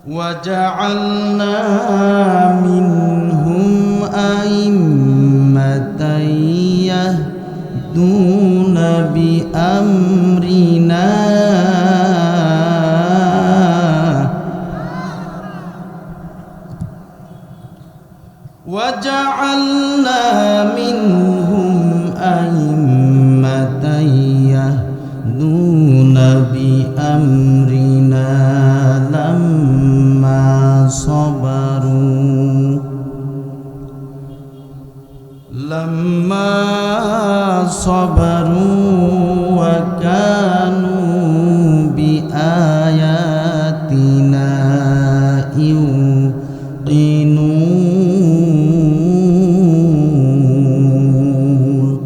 وجعلنا منهم أئمة يهدون بأمرنا وجعلنا منهم أئمة يهدون بأمرنا لما صبروا وكانوا بآياتنا يوقنون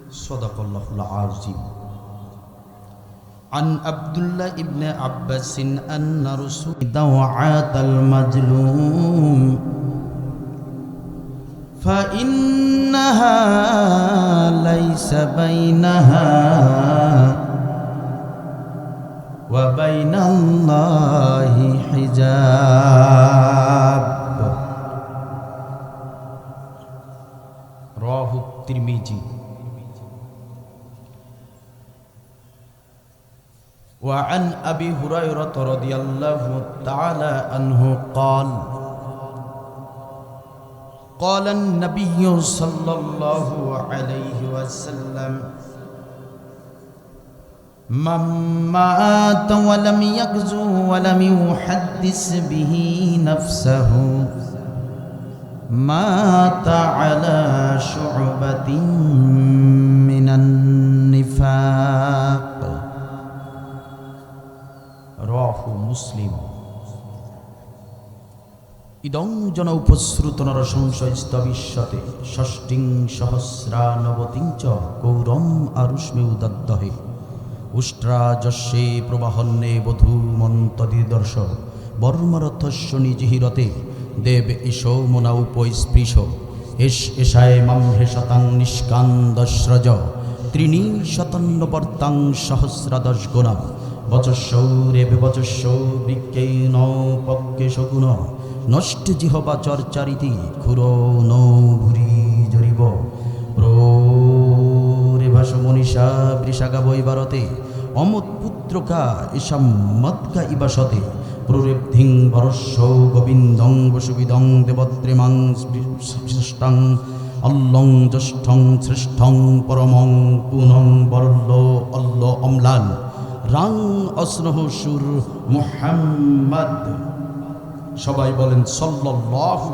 صدق الله العظيم. عن عبد الله ابن عباس أن رسول دعاة المظلوم فإنها ليس بينها وبين الله حجاب. رواه الترمذي. وعن أبي هريرة رضي الله تعالى عنه قال قال النبي صلى الله عليه وسلم من مات ولم يغزو ولم يحدث به نفسه مات على شعبة من النفاق. رواه مسلم. ইদং জন উপশ্রুত নরসংশয় স্তবিষ্যতে ষষ্ঠিং সহস্রানবতিং চ গৌরম আরুষ্মে উদদ্দহে উষ্ট্রাজস্যে প্রবাহন্নে বধূমন্তদিদর্শ বর্মরথস্য নিজিহিরতে দেব এষো মনা উপস্পৃশ এষ এষায় মাম হেশতাং নিষ্কান্দস্রজ ত্রিণী শতন্নবর্তাং সহস্রাদশ গুণা বচস্যৌ রেবে বচস্যৌ বৃক্ষেণ পক্ষে শকুন নষ্ট জিহবা চর্চারিতি ক্ষুরো নৌ ভুরি জরিব রে ভাষ মনীষা বৃষাগা বৈবারতে অমৎপুত্রকা এষাম মৎকা ইবাসতে প্ররেব্ধিং বরস্য গোবিন্দং বসুবিদং দেবত্রেমাং শ্রেষ্ঠং অল্লং জ্যেষ্ঠং শ্রেষ্ঠং পরমং পুনং বরল্ল অল্ল অম্লান রাং অস্নহ সুর মুহাম্মদ। সবাই বলেন সাল্লাল্লাহু।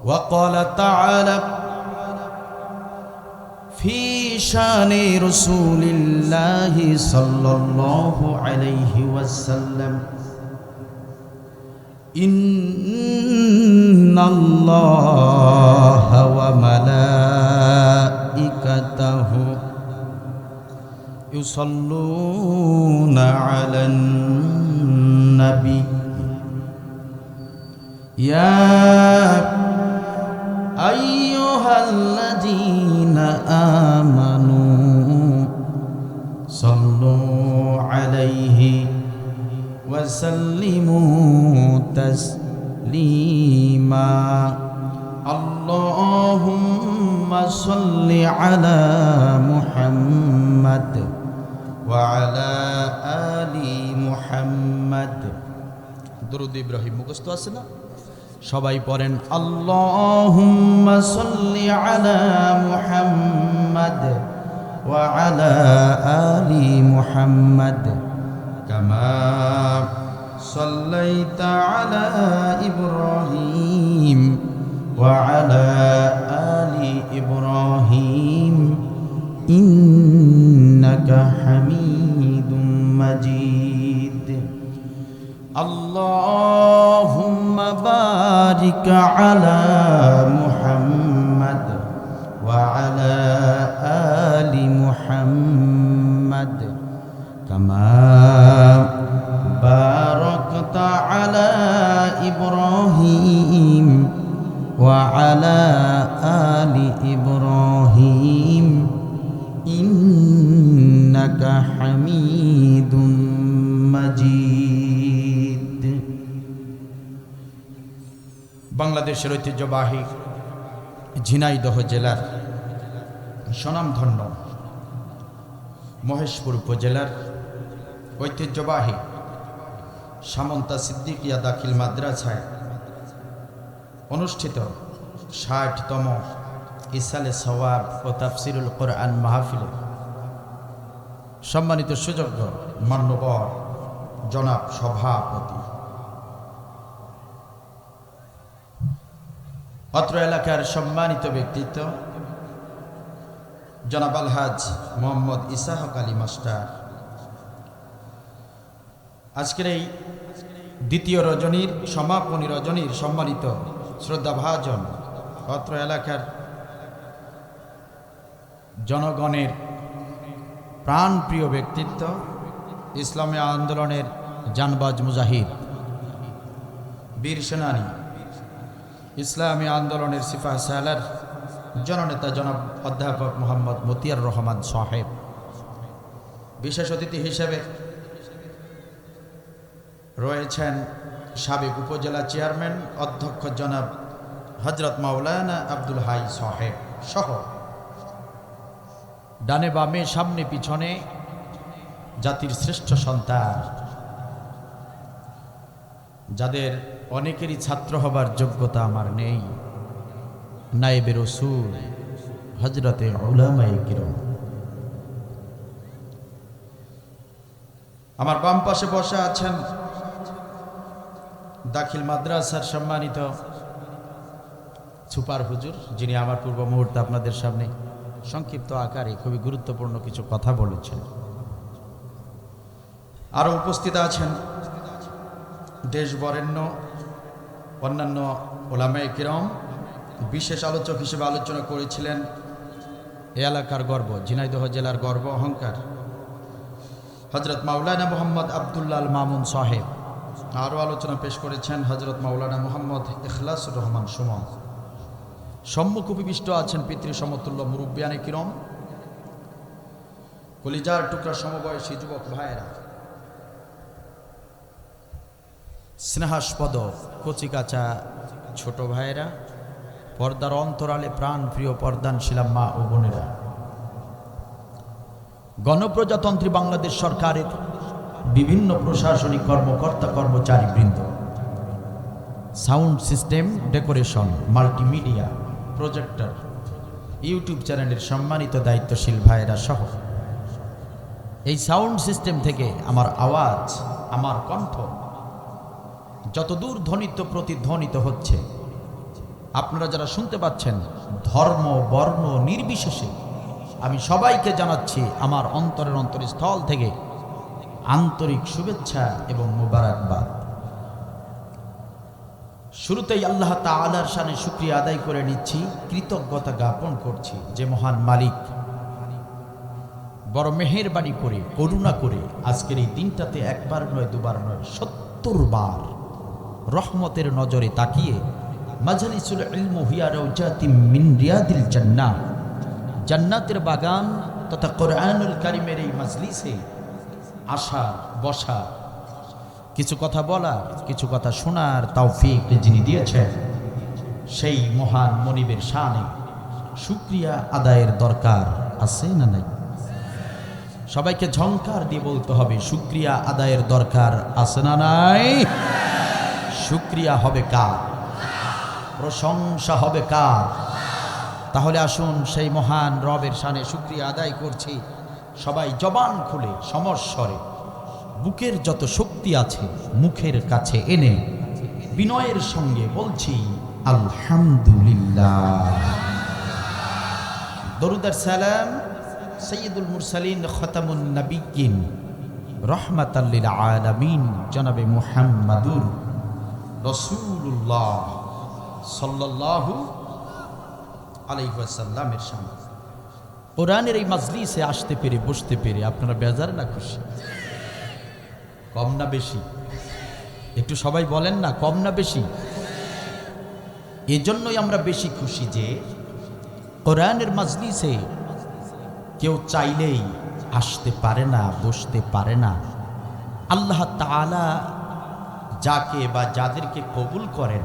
ওয়া ক্বালা তাআলা ফি শানি রাসূলিল্লাহি সাল্লাল্লাহু আলাইহি ওয়াসাল্লাম ইন্নাল্লাহা ওয়া মালাইকাতাহু يصلون على النبي يا أيها الذين آمنوا صلوا عليه وسلموا تسليما اللهم صل على محمد وعلى آل محمد. দরুদ ইব্রাহিম মুখস্থ আছে না? সবাই পড়েন আল্লাহুম্মা সাল্লি আলা মুহাম্মাদ ওয়া আলা আলি মুহাম্মাদ কামা সাল্লাইতা আলা ইব্রাহিম ওয়া আলা আলি ইব্রাহিম ইন্নাকা হামিদুম মাজিদ. আল্লাহুম্মা বারিক আলা মুহাম্মাদ ওয়া আলা আলি মুহাম্মাদ কামা বারাকতা আলা ইব্রাহিম ওয়া আলা আলি ইব্রাহিম ইন্নাকা হামিদুম বাংলাদেশের ঐতিহ্যবাহী ঝিনাইদহ জেলার স্বনামধন্য মহেশপুর উপজেলার ঐতিহ্যবাহী সামন্তা সিদ্দিকিয়া দাখিল মাদ্রাসায় অনুষ্ঠিত ৬০তম ইসালে সওয়াব ও তাফসিরুল কোরআন মাহফিলে সম্মানিত সুযোগ্য মান্যবর জনাব সভাপতি, অত্র এলাকার সম্মানিত ব্যক্তিত্ব জনাব আলহাজ মোহাম্মদ ইসাহক আলী মাস্টার, আজকের এই দ্বিতীয় রজনীর সমাপনী রজনীর সম্মানিত শ্রদ্ধাভাজন অত্র এলাকার জনগণের প্রাণপ্রিয় ব্যক্তিত্ব, ইসলামী আন্দোলনের জানবাজ মুজাহিদ, বীর সেনানী, ইসলামী আন্দোলনের সিপাহ সালার জননেতা জনাব অধ্যাপক মোহাম্মদ মতিয়ার রহমান সাহেব, বিশেষ অতিথি হিসেবে রয়েছেন সাবেক উপজেলা চেয়ারম্যান অধ্যক্ষ জনাব হজরত মাওলানা আব্দুল হাই সাহেব সহ ডানে বামে সামনে পিছনে জাতির শ্রেষ্ঠ সন্তান, যাদের অনেকেরই ছাত্র হবার যোগ্যতা আমার নেই, নায়েবে রাসূল হযরতে উলামায়ে কিরাম। আমার বাম পাশে বসা আছেন দাখিল মাদ্রাসার সম্মানিত সুপার হুজুর, যিনি আমার পূর্ব মুহূর্তে আপনাদের সামনে সংক্ষিপ্ত আকারে খুবই গুরুত্বপূর্ণ কিছু কথা বলেছেন। আরও উপস্থিত আছেন দেশ বরেণ্য অন্যান্য উলামায়ে কিরাম। বিশেষ আলোচক হিসেবে আলোচনা করেছিলেন এ এলাকার গর্ব, ঝিনাইদহ জেলার গর্ব অহংকার হজরত মাওলানা মোহাম্মদ আবদুল্লাহ আল মামুন সাহেব। আরও আলোচনা পেশ করেছেন হজরত মাওলানা মোহাম্মদ ইখলাসুর রহমান সুমন। সম্মুখ উপবিষ্ট আছেন পিতৃ সমতুল্য মুরব্বিয়ানে কিরম, কলিজার টুকরা সমবয়সী যুবক ভাইয়েরা, স্নেহাস্পদ কচিকাচা ছোট ভাইয়েরা, পর্দার অন্তরালে প্রাণ প্রিয় পর্দানশীলা মা ও বোনেরা, গণপ্রজাতন্ত্রী বাংলাদেশ সরকারের বিভিন্ন প্রশাসনিক কর্মকর্তা কর্মচারী বৃন্দ, sound system, decoration, multimedia, projector, YouTube চ্যানেলের সম্মানিত দায়িত্বশীল ভাইয়েরা সহ এই সাউন্ড সিস্টেম থেকে আমার আওয়াজ, আমার কণ্ঠ যতদূর ধ্বনিত প্রতিধ্বনিত হচ্ছে, আপনারা যারা শুনতে পাচ্ছেন, ধর্ম বর্ণ নির্বিশেষে আমি সবাইকে জানাচ্ছি আমার অন্তরের অন্তরস্থল থেকে আন্তরিক শুভেচ্ছা এবং মুবারকবাদ। শুরুতেই আল্লাহ তাআলার শানে শুকরিয়া আদায় করে নিচ্ছি, কৃতজ্ঞতা জ্ঞাপন করছি যে মহান মালিক বড় মেহেরবানি করে করুণা করে আজকের এই দিনটাতে একবার নয় দুবার নয় ৭০ বার রহমতের নজরে তাকিয়ে মাজলিসুল ইলম হিয়া রাউজাতিম মিন রিয়াদিল জান্নাহ, জান্নাতের বাগান তথা কোরআনুল কারীমের এই মাজলিসে আসা বসা, কিছু কথা বলার, কিছু কথা শোনার তৌফিক যিনি দিয়েছেন, সেই মহান মনিবের শানে শুকরিয়া আদায়ের দরকার আছে না নাই? সবাইকে ঝংকার দিয়ে বলতে হবে, শুকরিয়া আদায়ের দরকার আছে না নাই? শুকরিয়া হবে কার? প্রশংসা হবে কার? তাহলে আসুন সেই মহান রবের শানে শুকরিয়া আদায় করছি সবাই জবান খুলে সমস্বরে, বুকের যত শক্তি আছে মুখের কাছে এনে বিনয়ের সঙ্গে বলছি আলহামদুলিল্লাহ। দরুদ আর সালাম সৈয়দুল মুরসালিন খতামুন নবিয়্যিন রহমাতাল লিল আলামিন জনাবে মুহাম্মাদুর রাসূলুল্লাহ সাল্লাল্লাহু আলাইহি ওয়াসাল্লামের সামনে কোরআনের এই মাজলিসে আসতে পেরে বসতে পেরে আপনারা বেজার না খুশি? কম না বেশি? একটু সবাই বলেন না, কম না বেশি? এজন্যই আমরা বেশি খুশি যে কোরআনের মাজলিসে কেউ চাইলেই আসতে পারে না, বসতে পারে না। আল্লাহ তাআলা যাকে বা যাদেরকে কবুল করেন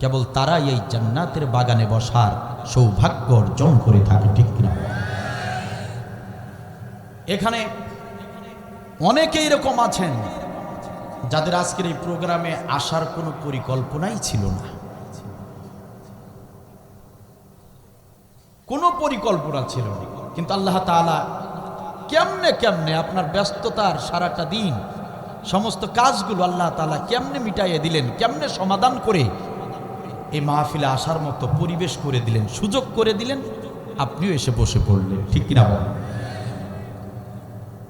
কেবল তারাই এই জান্নাতের বাগানে বসার সৌভাগ্য অর্জন করে থাকে, ঠিক কিনা? এখানে অনেকে এরকম আছেন যাদের আজকের এই প্রোগ্রামে আসার কোনো পরিকল্পনাই ছিল না, কোনো পরিকল্পনা ছিল না, কিন্তু আল্লাহ তাআলা কেমনে কেমনে আপনার ব্যস্ততার সারাটা দিন সমস্ত কাজগুলো আল্লাহ তাআলা কেমনে মিটাইয়ে দিলেন, কেমনে সমাধান করে এই মাহফিলে আসার মতো পরিবেশ করে দিলেন, সুযোগ করে দিলেন, আপনিও এসে বসে পড়লেন, ঠিক কিনা বলেন?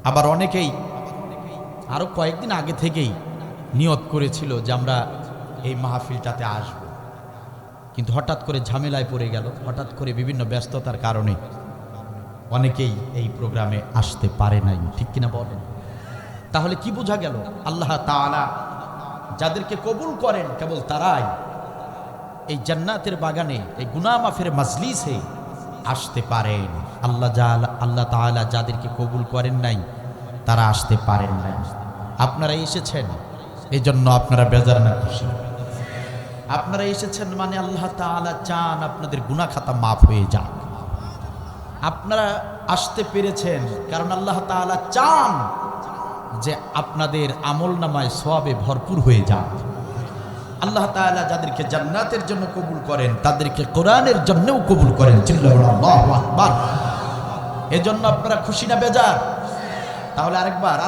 আবার অনেকেই আরো কয়েকদিন আগে থেকেই নিয়ত করেছিল যে আমরা এই মাহফিলটাতে আসব, কিন্তু হঠাৎ করে ঝামেলায় পড়ে গেল, হঠাৎ করে বিভিন্ন ব্যস্ততার কারণে অনেকেই এই প্রোগ্রামে আসতে পারে নাই, ঠিক কিনা বলেন? তাহলে কি বোঝা গেল? আল্লাহ তাআলা যাদেরকে কবুল করেন কেবল তারাই এই জান্নাতের বাগানে, এই গুনাহ মাফের মাজলিসে আসতে পারেন। আল্লাহ তাআলা যাদেরকে কবুল করেন নাই তারা আসতে পারেন নাই। আপনারা এসেছেন, এই জন্য আপনারা বেজার না খুশি? আপনারা এসেছেন মানে আল্লাহ তাআলা চান আপনাদের গুনাহ খাতা মাফ হয়ে যাক। আপনারা আসতে পেরেছেন কারণ আল্লাহ তাআলা চান যে আপনাদের আমলনামায় সওয়াবে ভরপুর হয়ে যাক। আল্লাহ তাআলা যাদেরকে জান্নাতের জন্য কবুল করেন তাদেরকে কোরআনের জন্যও কবুল করেন। চিল্লাল্লাহু আল্লাহু আকবার। এজন্য আপনারা খুশি না বেজার? তাহলে আরেকবার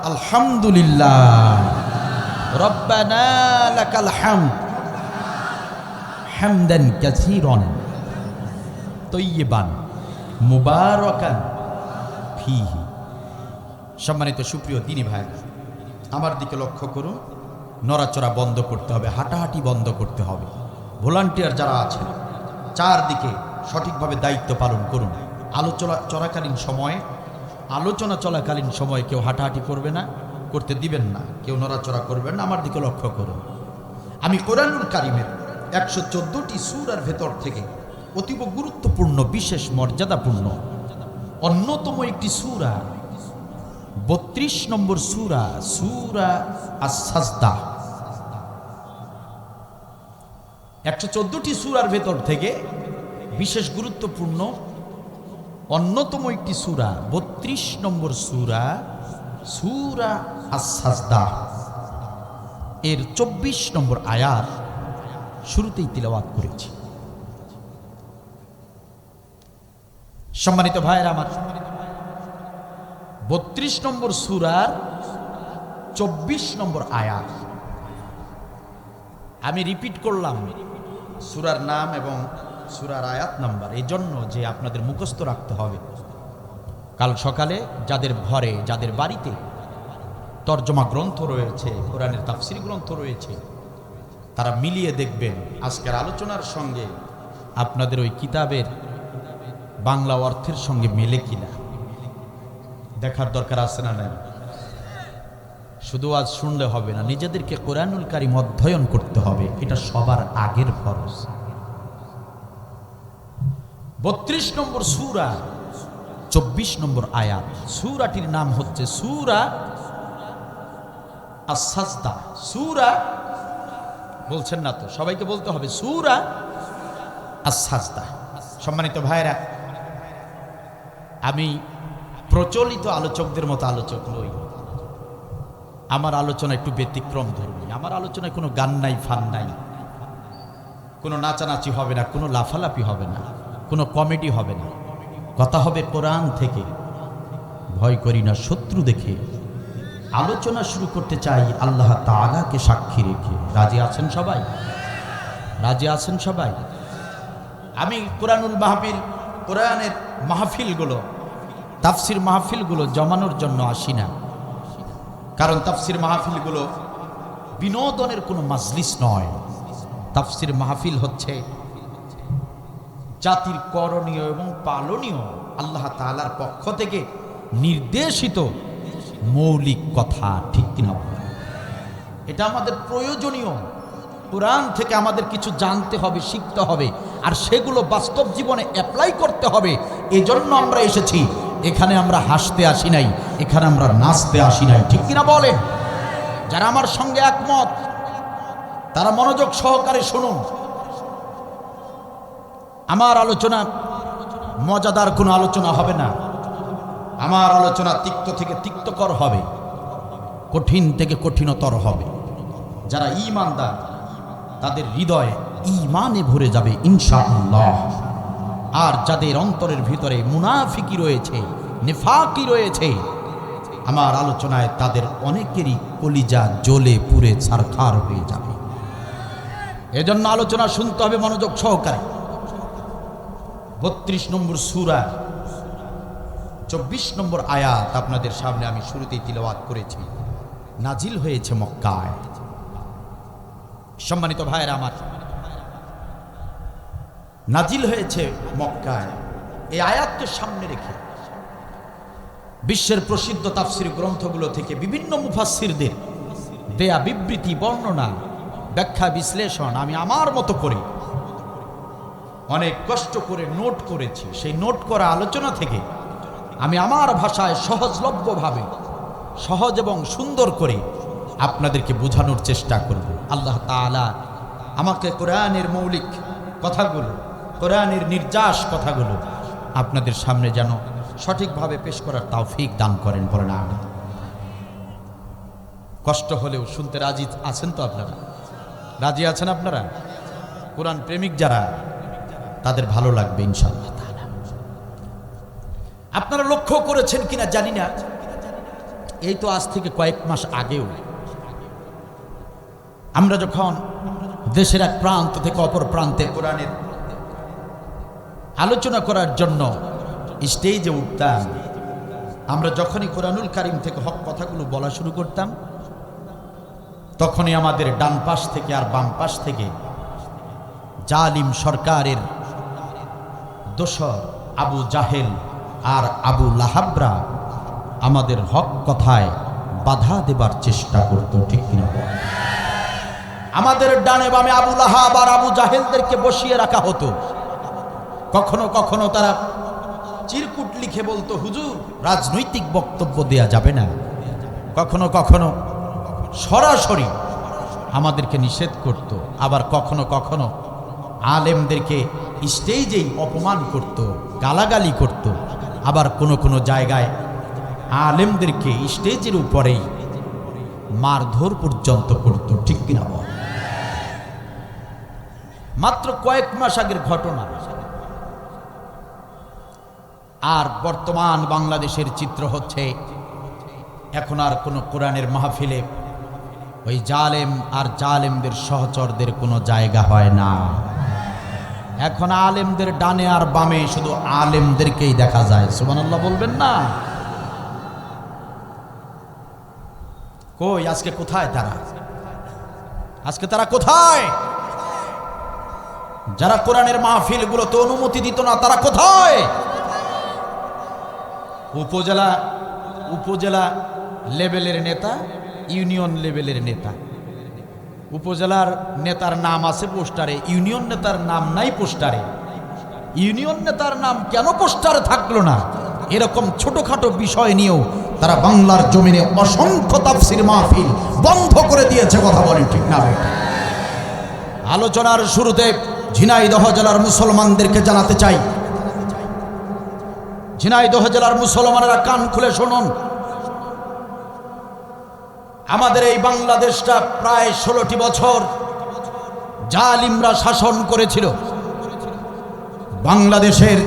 আলহামদুলিল্লাহ রব্বানা লাকাল হামদ হামদান কাসীরান তাইয়িবান মুবারাকান ফীহি। সম্মানিত সুপ্রিয় দিনী ভাই, আমার দিকে লক্ষ্য করুন। নড়াচড়া বন্ধ করতে হবে, হাঁটাহাঁটি বন্ধ করতে হবে। ভলান্টিয়ার যারা আছেন চারদিকে সঠিকভাবে দায়িত্ব পালন করুন। আলোচনা চলাকালীন সময়ে কেউ হাঁটাহাঁটি করবে না, করতে দিবেন না, কেউ নড়াচড়া করবেন না। আমার দিকে লক্ষ্য করুন। আমি কোরআনুল কারীমের 114টি সূরার ভেতর থেকে অতীব গুরুত্বপূর্ণ, বিশেষ মর্যাদাপূর্ণ অন্যতম একটি সূরা, 32 নম্বর সূরা, সূরা আস-সাজদা। 114টি সূরার ভেতর থেকে বিশেষ গুরুত্বপূর্ণ অন্যতম একটি সূরা, 32 নম্বর সূরা, সূরা আস-সাজদা এর 24 নম্বর আয়াত শুরুতেই তিলাওয়াত করেছি। সম্মানিত ভাইয়েরা আমার, 32 নম্বর সূরার 24 নম্বর আয়াত আমি রিপিট করলাম সূরার নাম এবং সূরার আয়াত নাম্বার, এই জন্য যে আপনাদের মুখস্থ রাখতে হবে। কাল সকালে যাদের ঘরে, যাদের বাড়িতে তরজমা গ্রন্থ রয়েছে, কোরআনের তাফসীর গ্রন্থ রয়েছে, তারা মিলিয়ে দেখবেন আজকের আলোচনার সঙ্গে আপনাদের ওই কিতাবের বাংলা অর্থের সঙ্গে মেলে কিনা দেখার দরকার আছে না? নাই। শুধু আজ শুনলে হবে না, নিজেদেরকে কোরআনুল কারীম অধ্যয়ন করতে হবে, এটা সবার আগের ফরজ। 32 নম্বর সূরা 24 নম্বর আয়াত। সূরাটির নাম হচ্ছে সূরা আস-সাজদা। সূরা বলছেন না তো? সবাইকে বলতে হবে সূরা আস-সাজদা। সম্মানিত ভাইরা, আমি প্রচলিত আলোচকদের মতো আলোচক নই। আমার আলোচনা একটু ব্যতিক্রম ধর্মী। আমার আলোচনায় কোনো গান নাই, ফান নাই, কোনো নাচানাচি হবে না, কোনো লাফালাফি হবে না, কোনো কমেডি হবে না। কথা হবে কোরআন থেকে। ভয় করি না শত্রু দেখে। আলোচনা শুরু করতে চাই আল্লাহ তাআলাকে সাক্ষী রেখে। রাজি আছেন সবাই? রাজি আছেন সবাই? আমি কোরআনের মাহফিলগুলো, তাফসির মাহফিলগুলো জমানোর জন্য আসি না, কারণ তাফসির মাহফিলগুলো বিনোদনের কোনো মাজলিস নয়। তাফসির মাহফিল হচ্ছে জাতির করণীয় এবং পালনীয়, আল্লাহ তাআলার পক্ষ থেকে নির্দেশিত মৌলিক কথা, ঠিক কিনা? এটা আমাদের প্রয়োজনীয়। কোরআন থেকে আমাদের কিছু জানতে হবে, শিখতে হবে, আর সেগুলো বাস্তব জীবনে অ্যাপ্লাই করতে হবে। এজন্য আমরা এসেছি। এখানে আমরা হাসতে আসি নাই, এখানে আমরা নাচতে আসি নাই, ঠিক কিনা বলেন? যারা আমার সঙ্গে একমত তারা মনোযোগ সহকারে শুনুন। আমার আলোচনা মজাদার কোনো আলোচনা হবে না, আমার আলোচনা তিক্ত থেকে তিক্তকর হবে, কঠিন থেকে কঠিনতর হবে। যারা ঈমানদার তাদের হৃদয় ঈমানে ভরে যাবে ইনশাআল্লাহ। আর যাদের অন্তরের ভিতরে মুনাফিকি রয়েছে, নিফাকি রয়েছে, আমার আলোচনায় তাদের অনেকেরই কলিজা জ্বলে পুড়ে ছারখার হয়ে যাবে। এজন্য আলোচনা শুনতে হবে মনোযোগ সহকারে। 32 নম্বর সূরা 24 নম্বর আয়াত আপনাদের সামনে আমি শুরুতেই তিলাওয়াত করেছি। নাজিল হয়েছে মক্কায়। সম্মানিত ভাইয়েরা আমার, নাজিল হয়েছে মক্কায়। এই আয়াতকে সামনে রেখে বিশ্বের প্রসিদ্ধ তাফসীর গ্রন্থগুলো থেকে বিভিন্ন মুফাসসিরদের দেয়া বিবৃতি, বর্ণনা, ব্যাখ্যা, বিশ্লেষণ আমি আমার মতো করে অনেক কষ্ট করে নোট করেছি। সেই নোট করা আলোচনা থেকে আমি আমার ভাষায় সহজলভ্যভাবে, সহজ এবং সুন্দর করে আপনাদেরকে বোঝানোর চেষ্টা করব। আল্লাহ তাআলা আমাকে কোরআনের মৌলিক কথাগুলো, কোরআনের নির্যাস কথাগুলো আপনাদের সামনে যেন সঠিকভাবে পেশ করার তৌফিক দান করেন। বলেন আমিন। কষ্ট হলেও শুনতে রাজি আছেন তো আপনারা? রাজি আছেন আপনারা? কোরআন প্রেমিক যারা, তাদের ভালো লাগবে ইনশাআল্লাহ তাআলা। আপনারা লক্ষ্য করেছেন কিনা জানি না, এই তো আজ থেকে কয়েক মাস আগেও আমরা যখন দেশের এক প্রান্ত থেকে অপর প্রান্তে কোরআনের আলোচনা করার জন্য স্টেজে উঠতাম, আমরা যখনই কোরআনুল কারীম থেকে হক কথাগুলো বলা শুরু করতাম, তখনই আমাদের ডান পাশ থেকে আর বাম পাশ থেকে জালিম সরকারের দোসর আবু জাহেল আর আবু লাহাবরা আমাদের হক কথায় বাধা দেবার চেষ্টা করত। ঠিক কিনা? আমাদের ডানে বামে আবু লাহাব আর আবু জাহেলদেরকে বসিয়ে রাখা হতো। কখনো কখনো তারা চিরকুট লিখে বলতো, হুজুর রাজনৈতিক বক্তব্য দেয়া যাবে না। কখনো কখনো সরাসরি আমাদেরকে নিষেধ করত। আবার কখনো কখনো আলেমদেরকে স্টেজেই অপমান করত, গালাগালি করত। আবার কোনো কোনো জায়গায় আলেমদেরকে স্টেজের উপরেই মারধর পর্যন্ত করত। ঠিক কিনা বল? মাত্র কয়েক মাস আগের ঘটনা। আর বর্তমান বাংলাদেশের চিত্র হচ্ছে, এখন আর কোনো কোরআনের মাহফিলে ওই জালেম আর জালেমদের সহচরদের কোনো জায়গা হয় না। এখন আলেমদের ডানে আর বামে শুধু আলেমদেরকেই দেখা যায়। সুবহানাল্লাহ বলবেন না? কই আজকে কোথায় তারা? আজকে তারা কোথায়? যারা কোরআনের মাহফিলগুলোতে অনুমতি দিত না, তারা কোথায়? উপজেলা লেভেলের নেতা, ইউনিয়ন লেভেলের নেতা। উপজেলার নেতার নাম আছে পোস্টারে, ইউনিয়ন নেতার নাম নাই পোস্টারে। ইউনিয়ন নেতার নাম কেন পোস্টারে থাকলো না? এরকম ছোটখাটো বিষয় নিয়েও তারা বাংলার জমিনে অসংখ্য তাফসীর মাহফিল বন্ধ করে দিয়েছে। কথা বলেন ঠিক না? আলোচনার শুরুতে ঝিনাইদহ জেলার মুসলমানদেরকে জানাতে চাই, ঝিনাইদহ জেলার মুসলমানেরা কান খুলে শুনুন। আমাদের এই বাংলাদেশটা প্রায় 16টি বছর জালিমরা শাসন করেছিল। বাংলাদেশের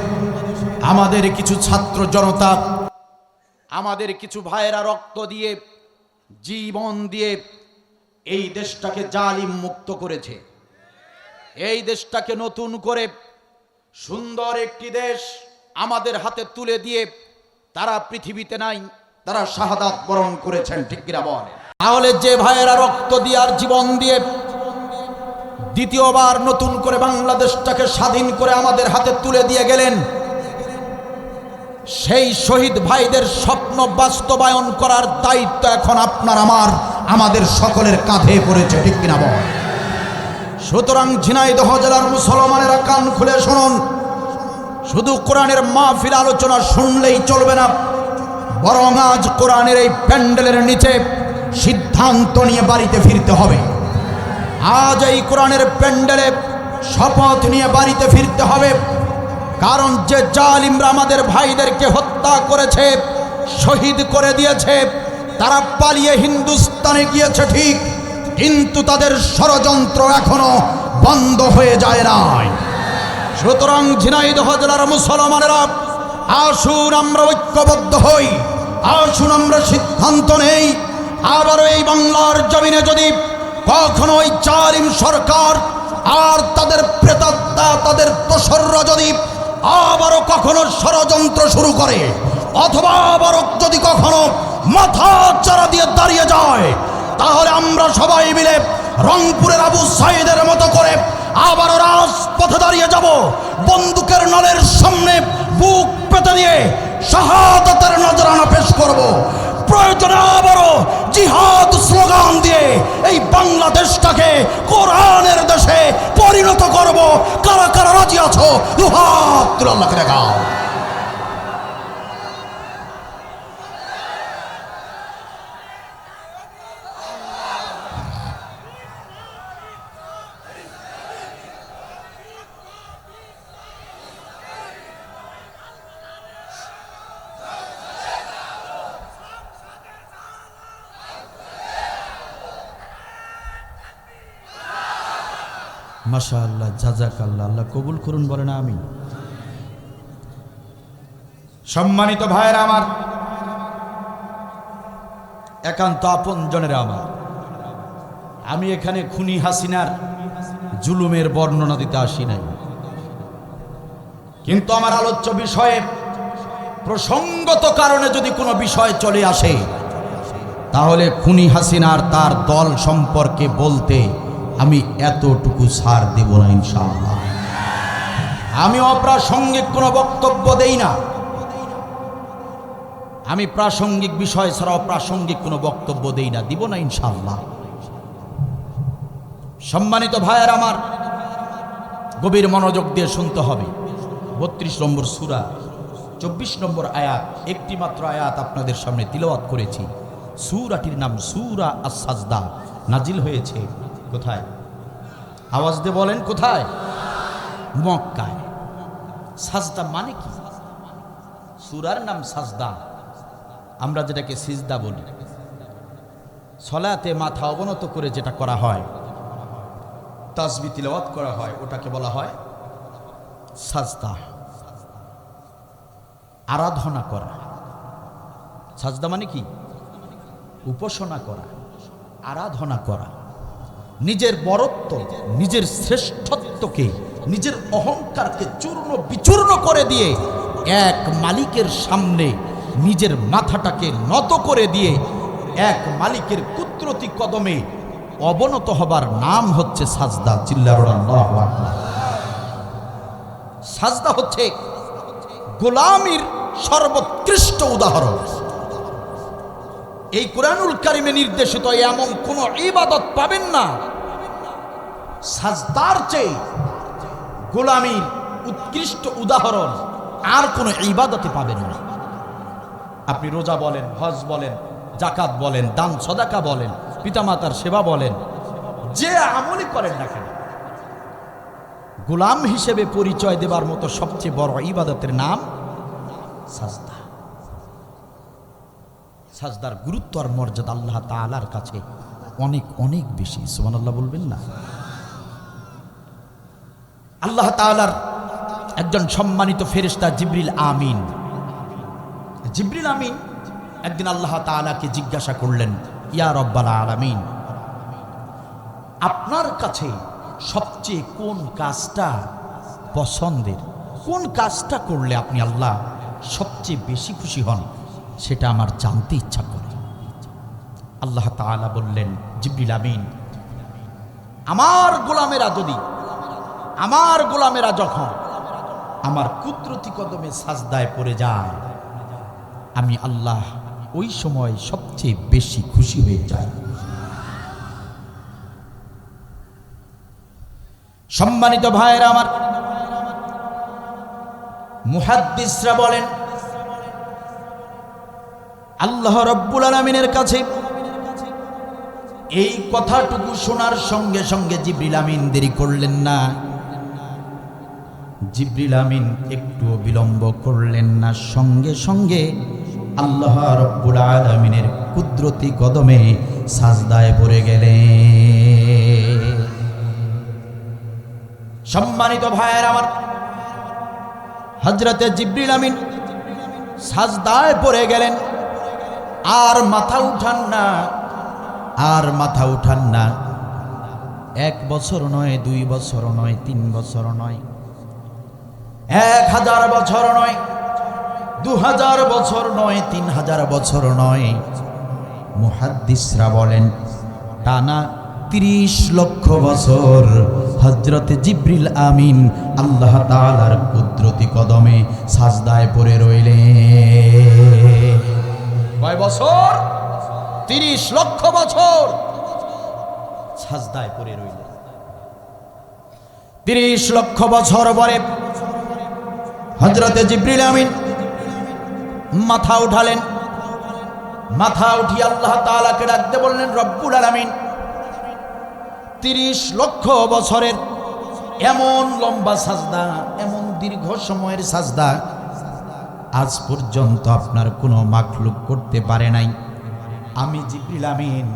আমাদের কিছু ছাত্র জনতা, আমাদের কিছু ভাইয়েরা রক্ত দিয়ে, জীবন দিয়ে এই দেশটাকে জালিম মুক্ত করেছে। এই দেশটাকে নতুন করে সুন্দর একটি দেশ আমাদের হাতে তুলে দিয়ে তারা পৃথিবীতে নাই, তারা শাহাদাত বরণ করেছেন। ঠিক কিনা বল? তাহলে যে ভাইয়েরা রক্ত দিয়ে আর জীবন দিয়ে দ্বিতীয়বার নতুন করে বাংলাদেশটাকে স্বাধীন করে আমাদের হাতে তুলে দিয়ে গেলেন, সেই শহীদ ভাইদের স্বপ্ন বাস্তবায়ন করার দায়িত্ব এখন আপনার আমাদের সকলের কাঁধে পড়েছে। ঠিক কিনা বল? সুতরাং ঝিনাইদহ জেলার মুসলমানেরা কান খুলে শুনুন। শুধু কোরআনের মাহফিল আলোচনা শুনলেই চলবে না, বরং আজ কোরআনের এই প্যান্ডেলের নিচে সিদ্ধান্ত নিয়ে বাড়িতে ফিরতে হবে। আজ এই কোরআনের প্যান্ডেলে শপথ নিয়ে বাড়িতে ফিরতে হবে, কারণ যে জালিমরা আমাদের ভাইদেরকে হত্যা করেছে, শহীদ করে দিয়েছে, তারা পালিয়ে হিন্দুস্তানে গিয়েছে ঠিক, কিন্তু তাদের ষড়যন্ত্র এখনো বন্ধ হয়ে যায় নাই। সুতরাং ঝিনাইদহ জেলার মুসলমানেরা, আসুন আমরা ঐক্যবদ্ধ হই, আসুন আমরা সিদ্ধান্ত নেই, আবারও এই বাংলার জমিনে যদি কখনো ওই জালিম সরকার আর তাদের প্রেতাত্মা, তাদের দোসররা যদি আবারও কখনো ষড়যন্ত্র শুরু করে, অথবা আবারও যদি কখনো মাথা চারা দিয়ে দাঁড়িয়ে যায়, তাহলে আমরা সবাই মিলে রংপুরের আবু সাইদের মতো করে আবারও রাজপথে দাঁড়িয়ে যাব, বন্দুকের নলের সামনে বুক পেতে দিয়ে শাহাদাতের নজরানা পেশ করব। প্রয়োজনে আবারও জিহাদ স্লোগান দিয়ে এই বাংলাদেশটাকে কোরআনের দেশে পরিণত করব। কারা কারা রাজি আছো? দুহাত তুলে আল্লাহকে দেখাও। মাশাআল্লাহ, জাযাকাল্লাহ, আল্লাহ কবুল করুন, বলেন আমিন। সম্মানিত ভাইয়েরা আমার, একান্ত আপনজনেরা আমার, আমি এখানে খুনি হাসিনার জুলুমের বর্ণনা দিতে আসি নাই, কিন্তু আমার আলোচ্য বিষয়ে প্রসঙ্গত কারণে যদি কোনো বিষয় চলে আসে, তাহলে খুনি হাসিনার তার দল সম্পর্কে বলতে আমি এতটুকু ছাড় দেব না ইনশাআল্লাহ। আমি অপ্রাসঙ্গিক কোনো বক্তব্য দেই না, আমি প্রাসঙ্গিক বিষয় ছাড়া অপ্রাসঙ্গিক কোনো বক্তব্য দেই না, দিব না ইনশাআল্লাহ। সম্মানিত ভাইয়ের আমার, গভীর মনোযোগ দিয়ে শুনতে হবে। 32 নম্বর সূরা 24 নম্বর আয়াত, একটি মাত্র আয়াত আপনাদের সামনে তিলাওয়াত করেছি। সূরাটির নাম সূরা আস-সাজদা, নাজিল হয়েছে কোথায়? আওয়াজ দিয়ে বলেন কোথায়? মক্কায়। সাজদা মানে কি? সূরার নাম সাজদা, আমরা যেটাকে সিজদা বলি। সলাতে মাথা অবনত করে যেটা করা হয়, তাসবিহ তিলাওয়াত করা হয়, ওটাকে বলা হয় সাজদা, আরাধনা করা। সাজদা মানে কি? উপাসনা করা, আরাধনা করা। নিজের বরত্ব, নিজের শ্রেষ্ঠত্বকে, নিজের অহংকারকে চূর্ণ বিচূর্ণ করে দিয়ে এক মালিকের সামনে নিজের মাথাটাকে নত করে দিয়ে এক মালিকের কুদরতি কদমে অবনত হবার নাম হচ্ছে সাজদা। চিল্লার আল্লাহু আকবার। সাজদা হচ্ছে গোলামির সর্বোৎকৃষ্ট উদাহরণ। এই কুরআনুল কারীমে নির্দেশিত এমন কোন ইবাদত পাবেন না সাজদার চেয়ে গোলামির উৎকৃষ্ট উদাহরণ আর কোন ইবাদতে পাবেন না। আপনি রোজা বলেন, হজ বলেন, যাকাত বলেন, দান সদাকা বলেন, পিতামাতার সেবা বলেন, যে আমলই করেন না কেন, গোলাম হিসেবে পরিচয় দেবার মতো সবচেয়ে বড় ইবাদতের নাম সাজদা। সাজদার গুরুত্ব আর মর্যাদা আল্লাহ তাআলার কাছে অনেক অনেক বেশি। সুবহানাল্লাহ বলবেন না? আল্লাহ তাআলার একজন সম্মানিত ফেরেশতা জিবরিল আমিন, জিবরিল আমিন একদিন আল্লাহ তাআলাকে জিজ্ঞাসা করলেন, ইয়া রব্বাল আলামিন, আপনার কাছে সবচেয়ে কোন কাজটা পছন্দের, কোন কাজটা করলে আপনি আল্লাহ সবচেয়ে বেশি খুশি হন, সেটা আমার জানতে ইচ্ছা করে। আল্লাহ তাআলা বললেন, জিবরিল আমিন, আমার গোলামেরা যখন আমার কুদরতি কদমে সাজদায় পড়ে যায়, আমি আল্লাহ ওই সময় সবচেয়ে বেশি খুশি হয়ে যাই। সম্মানিত ভাইয়েরা আমার, মুহাদ্দিসরা বলেন আল্লাহ রাব্বুল আলামিনের কাছে এই কথাটুকু শোনার সঙ্গে সঙ্গে জিবরিল আমিন দেরি করলেন না। জিবরিল আমিন একটু বিলম্ব করলেন না, সঙ্গে সঙ্গে আল্লাহ রাব্বুল আলামিনের কুদরতি কদমে সাজদায় পড়ে গেলেন। সম্মানিত ভাইয়ের আমার, হযরতে জিবরিল আমিন সাজদায় পড়ে গেলেন। আর মাথা উঠান না, আর মাথা উঠান না। 1 বছর নয়, 2 বছর নয়, 3 বছর নয়, 1000 বছর নয়, 2000 বছর নয়, 3000 বছর নয়। মুহাদ্দিসরা বলেন টানা 30 লক্ষ বছর হযরত জিবরিল আমিন আল্লাহ তাআলার কুদরতি কদমে সাজদায় পড়ে রইলেন। কয় বছর? 30 লক্ষ বছর সাজদায় পড়ে রইলেন। 30 লক্ষ বছর পরে হযরতে জিবরিল আমিন মাথা উঠালেন। মাথা উঠিয়ে আল্লাহ তাআলাকে ডাকতে বললেন, রব্বুল আলামিন, 30 লক্ষ বছরের এমন লম্বা সাজদা, এমন দীর্ঘ সময়ের সাজদা আজ পর্যন্ত আপনার কোনো মাখলুক করতে পারে নাই। আমি জিবরিল আমিন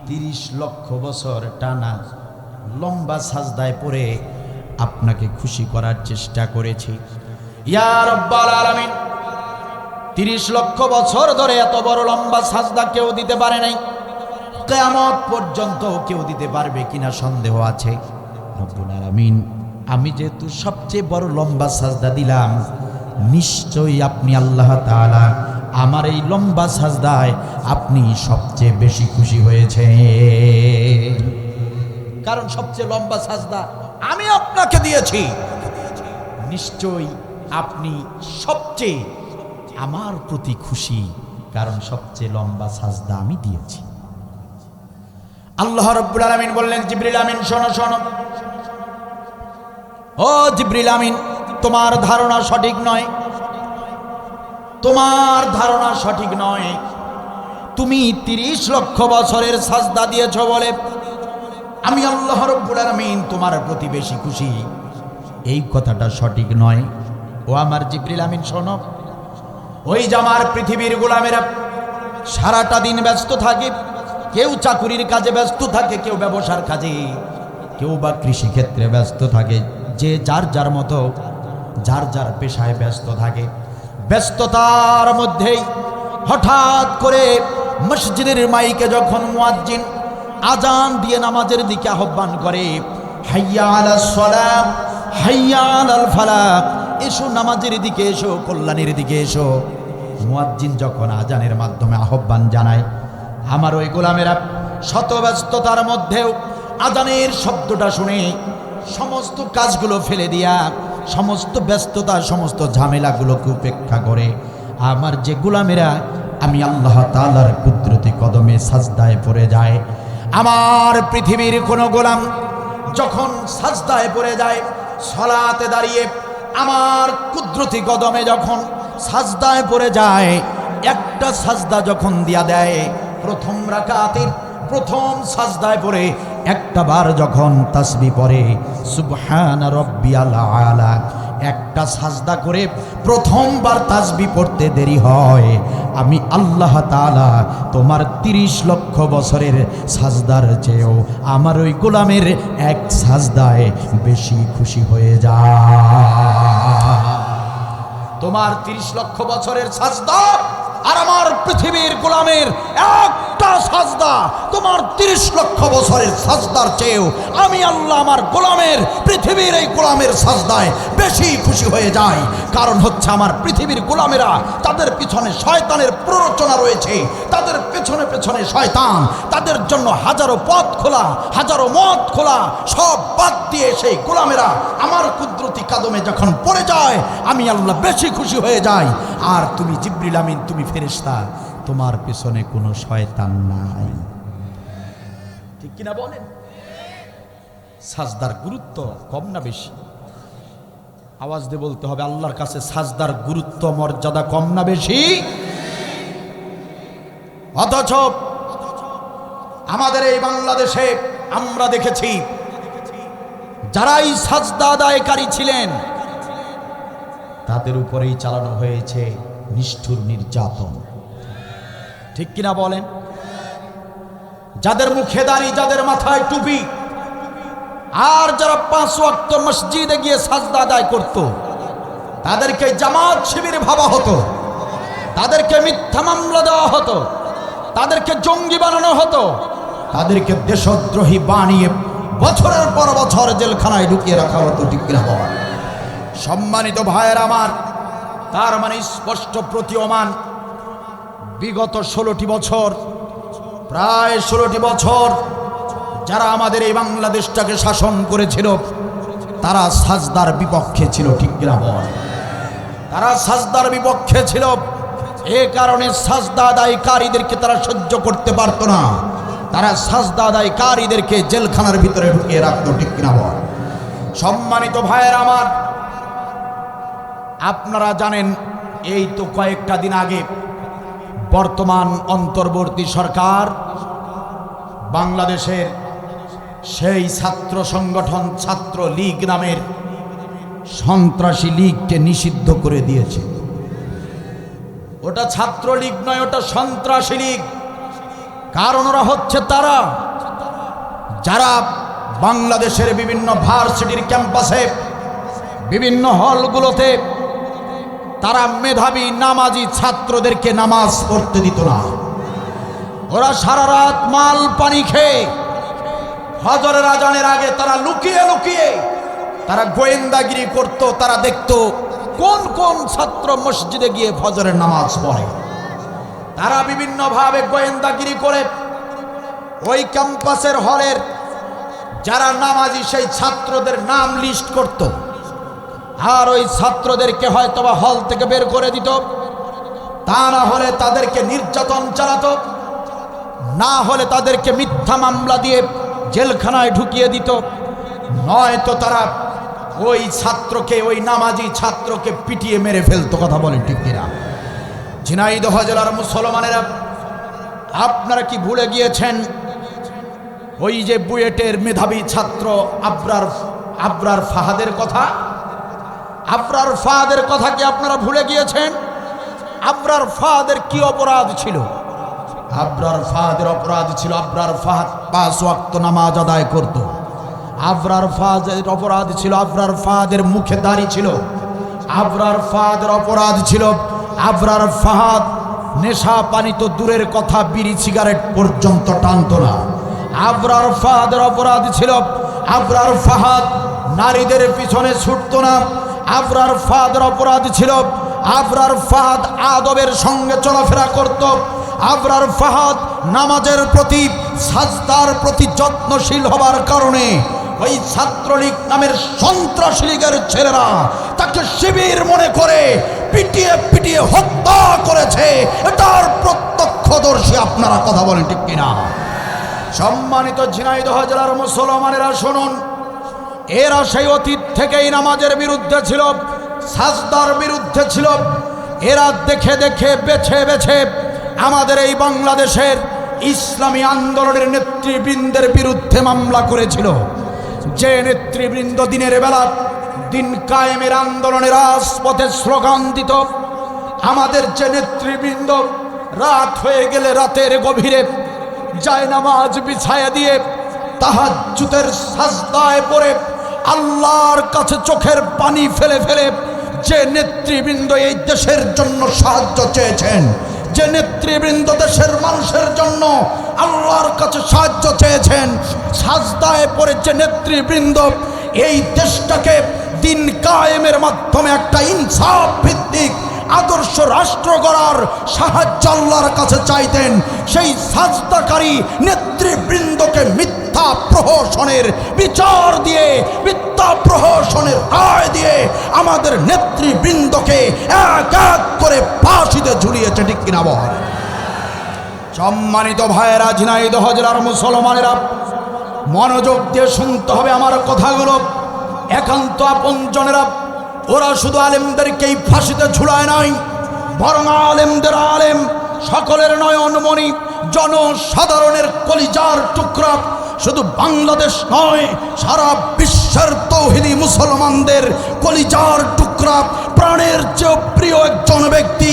30 লক্ষ বছর টানা লম্বা সাজদায় পড়ে আপনাকে খুশি করার চেষ্টা করেছি। ইয়া রব্বাল আলামিন, 30 লক্ষ বছর ধরে এত বড় লম্বা সাজদা কেউ দিতে পারে নাই। কিয়ামত পর্যন্ত কেউ দিতে পারবে কিনা সন্দেহ আছে। রব্বুল আলামিন, আমি যেহেতু সবচেয়ে বড় লম্বা সাজদা দিলাম, নিশ্চয়ই আপনি আল্লাহ তাআলা আমার এই লম্বা সাজদায় আপনি সবচেয়ে বেশি খুশি হয়েছেন। কারণ সবচেয়ে লম্বা সাজদা আমি আপনাকে দিয়েছি, নিশ্চয়ই আপনি সবচেয়ে আমার প্রতি খুশি, কারণ সবচেয়ে লম্বা সাজদা আমি দিয়েছি। আল্লাহ রাব্বুল আলামিন বললেন, জিবরিল আমিন শোনো শোনো, ও জিবরিল আমিন, তোমার ধারণা সঠিক নয়, তোমার ধারণা সঠিক নয়। তুমি 30 লক্ষ বছরের সাজদা দিয়েছো বলে আমি আল্লাহ রাব্বুল আলামিন তোমার প্রতি বেশি খুশি, এই কথাটা সঠিক নয়। ও আমার জিবরিল আমিন শোনো, ওই যে আমার পৃথিবীর গোলামেরা সারাটা দিন ব্যস্ত থাকে, কেউ চাকুরির কাজে ব্যস্ত থাকে, কেউ ব্যবসার কাজে, কেউ বা কৃষিক্ষেত্রে ব্যস্ত থাকে, যে যার যার মতো যার যার পেশায় ব্যস্ত থাকে। ব্যস্ততার মধ্যেই হঠাৎ করে মসজিদের মাইকে যখন মুয়াজ্জিন আজান দিয়ে নামাজের দিকে আহ্বান করে, হাইয়া আলাস সালাত, হাইয়া আলাল ফালাহ, এসো নামাজের দিকে এসো, কল্যাণের দিকে এসো। মুয়াজ্জিন যখন আজানের মাধ্যমে আহ্বান জানায়, আমার ওই গোলামেরা শত ব্যস্ততার মধ্যেও আজানের শব্দটা শুনে সমস্ত কাজগুলো ফেলে দিয়া, সমস্ত ব্যস্ততা, সমস্ত ঝামেলাগুলোকে উপেক্ষা করে আমার যে গোলামেরা আমি আল্লাহ তাআলার কুদরতি কদমে সাজদায় পড়ে যায়। আমার পৃথিবীর কোনো গোলাম যখন সাজদায় পড়ে যায়, সালাতে দাঁড়িয়ে আমার কুদরতি কদমে যখন সাজদায় পড়ে যায়, একটা সাজদা যখন দিয়া দেয়, প্রথম রাকাতের প্রথম সাজদায় পড়ে একটা বার যখন তাসবিহ পড়ে সুবহানা রাব্বিয়াল আলা, একটা সাজদা করে প্রথমবার তাসবিহ পড়তে দেরি হয়, আমি আল্লাহ তাআলা তোমার 30 লক্ষ বছরের সাজদার চেয়েও আমার ওই গোলামের এক সাজদায় বেশি খুশি হয়ে যায়। তোমার 30 লক্ষ বছরের সাজদা আর আমার পৃথিবীর গোলামের একটা সাজদা তোমার 30 লক্ষ বছরের সাজদার চেয়েও আমি আল্লাহ আমার গোলামের পৃথিবীর এই গোলামের সাজদায় বেশি খুশি হয়ে যাই। কারণ হচ্ছে আমার পৃথিবীর গোলামেরা, তাদের পিছনে শয়তানের প্ররোচনা রয়েছে, তাদের পেছনে পেছনে শয়তান, তাদের জন্য হাজারো পথ খোলা, হাজারো মত খোলা, সব বাদ দিয়ে সেই গোলামেরা আমার কুদরতি কদমে যখন পড়ে যায়, আমি আল্লাহ বেশি খুশি হয়ে যাই। আর তুমি জিবরিল আমিন, তুমি ফেরেশতা, তোমার পেছনে কোনো শয়তান নাই। ঠিক কিনা বলেন? সাজদার গুরুত্ব কম না বেশি? আওয়াজ দিয়ে বলতে হবে, আল্লাহর কাছে সাজদার গুরুত্ব মর্যাদা কম না বেশি? অথচ আমাদের এই বাংলাদেশে আমরা দেখেছি যারাই সাজদা আদায়কারী ছিলেন তাদের উপরেই চালানো হয়েছে নিষ্ঠুর নির্যাতন। ঠিক কিনা বলেন? যাদের মুখে দাড়ি, যাদের মাথায় টুপি, আর যারা 5 ওয়াক্ত মসজিদে গিয়ে সাজদা আদায় করত, তাদেরকে জামাত শিবির ভাবা হতো, তাদেরকে মিথ্যা মামলা দেওয়া হতো, তাদেরকে জঙ্গি বানানো হতো, তাদেরকে দেশদ্রোহী বানিয়ে বছরের পর বছর জেলখানায় ঢুকিয়ে রাখা হতো। ঠিক কিনা বলেন? সম্মানিত ভাইয়ের আমার, তার মানে স্পষ্ট প্রতীয়মান বিগত 16টি বছর, প্রায় 16টি বছর যারা আমাদের এই বাংলাদেশটাকে শাসন করেছিল তারা সাজদার বিপক্ষে ছিল। ঠিক কিনা বল? তারা সাজদার বিপক্ষে ছিল। এ কারণে সাজদা আদায়কারীদেরকে তারা সহ্য করতে পারত না। তারা সাজদা আদায়কারীদেরকে জেলখানার ভিতরে ঢুকিয়ে রাখতো। ঠিক কিনা বল? সম্মানিত ভাইয়ের আমার, আপনারা জানেন এই তো কয়েকটা দিন আগে বর্তমান অন্তর্বর্তী সরকার বাংলাদেশের সেই ছাত্র সংগঠন ছাত্র লীগ নামের সন্ত্রাসী লীগকে নিষিদ্ধ করে দিয়েছে। ওটা ছাত্র লীগ নয়, ওটা সন্ত্রাসী লীগ। কারণ ওরা হচ্ছে তারা যারা বাংলাদেশের বিভিন্ন ভার্সিটির ক্যাম্পাসে, বিভিন্ন হলগুলোতে তারা মেধাবী নামাজি ছাত্রদেরকে নামাজ পড়তে দিত না। ওরা সারা রাত মাল পানি খেয়ে ফজরের আজানের আগে তারা লুকিয়ে লুকিয়ে তারা গোয়েন্দাগিরি করত। তারা দেখত কোন কোন ছাত্র মসজিদে গিয়ে ফজরের নামাজ পড়ে। তারা বিভিন্নভাবে গোয়েন্দাগিরি করে ওই ক্যাম্পাসের হলের যারা নামাজি সেই ছাত্রদের নাম লিস্ট করত, আর ওই ছাত্রদেরকে হয়তোবা হল থেকে বের করে দিত, তা না হলে তাদেরকে নির্যাতন চালাতো, না হলে তাদেরকে মিথ্যা মামলা দিয়ে জেলখানায় ঢুকিয়ে দিত, নয়তো তারা ওই ছাত্রকে, ওই নামাজি ছাত্রকে পিটিয়ে মেরে ফেলতো। কথা বলেন ঠিক কিনা? ঝিনাইদহ জেলার মুসলমানেরা, আপনারা কি ভুলে গিয়েছেন ওই যে বুয়েটের মেধাবী ছাত্র আবরার ফাহাদের কথা? আবরার ফাহাদের কথা কি আপনারা ভুলে গিয়েছেন? আবরার ফাহাদের কি অপরাধ ছিল? আবরার ফাহাদের অপরাধ ছিল, আবরার ফাহাদ 5 ওয়াক্ত নামাজ আদায় করত। আবরার ফাহাদের অপরাধ ছিল, আবরার ফাহাদের মুখে দাড়ি ছিল। আবরার ফাহাদের অপরাধ ছিল, আবরার ফাহাদ নেশা পানি তো দূরের কথা, বিড়ি সিগারেট পর্যন্ত টানত না। আবরার ফাহাদের অপরাধ ছিল, আবরার ফাহাদ নারীদের পিছনে ছুটত না। আবরার ফাহাদের অপরাধ ছিল, আবরার ফাহাদ আদবের সঙ্গে চলাফেরা করত। আবরার ফাহাদ নামাজের প্রতি, সাজদার প্রতি যত্নশীল হবার কারণে ওই ছাত্রলীগ নামের সন্ত্রাসী লীগের ছেলেরা তাকে শিবির মনে করে পিটিয়ে পিটিয়ে হত্যা করেছে। এটার প্রত্যক্ষদর্শী আপনারা। কথা বলেন ঠিক কিনা? সম্মানিত ঝিনাইদহ জেলার মুসলমানেরা শুনুন, এরা সেই অতীত থেকেই নামাজের বিরুদ্ধে ছিল, সাজদার বিরুদ্ধে ছিল। এরা দেখে দেখে বেছে বেছে আমাদের এই বাংলাদেশের ইসলামী আন্দোলনের নেতৃবৃন্দের বিরুদ্ধে মামলা করেছিল। যে নেতৃবৃন্দ দিনের বেলা দিন কায়েমের আন্দোলনের রাজপথে স্লোগান দিত, আমাদের যে নেতৃবৃন্দ রাত হয়ে গেলে রাতের গভীরে জায়নামাজ বিছায়া দিয়ে তাহাজ্জুদের সাজদায় পড়ে আল্লাহর কাছে চোখের পানি ফেলে ফেলে যে নেতৃবৃন্দ এই দেশের জন্য সাহায্য চেয়েছেন, যে নেতৃবৃন্দ দেশের মানুষের জন্য আল্লাহর কাছে সাহায্য চেয়েছেন, সাজদায় পড়ে যে নেতৃবৃন্দ এই দেশটাকে দিন কায়েমের মাধ্যমে একটা ইনসাফ ভিত্তিক আদর্শ রাষ্ট্র গড়ার সাহায্য আল্লাহর কাছে চাইতেন, সেই সাজদাকারী নেতৃবৃন্দকে মিথ্যা প্রহসনের বিচার দিয়ে, মিথ্যা প্রহসনের রায় দিয়ে আমাদের নেতৃবৃন্দকে এক এক করে ফাঁসিতে ঝুলিয়েছে। ঠিক কিনা বল? সম্মানিত ভাইয়েরা, ঝিনাইদহ জেলার মুসলমানেরা, মনোযোগ দিয়ে শুনতে হবে আমার কথাগুলো। একান্ত আপনজনেরা, ওরা শুধু আলেমদেরকেই ফাঁসিতে ঝুলায় নাই, বরং আলেমদের আলেম সকলের নয়নমণি জনসাধারণের কলিজার টুকরা, শুধু বাংলাদেশ নয় সারা বিশ্বের তৌহিদি মুসলমানদের কলিজার টুকরা, প্রাণের চেয়ে প্রিয় একজন ব্যক্তি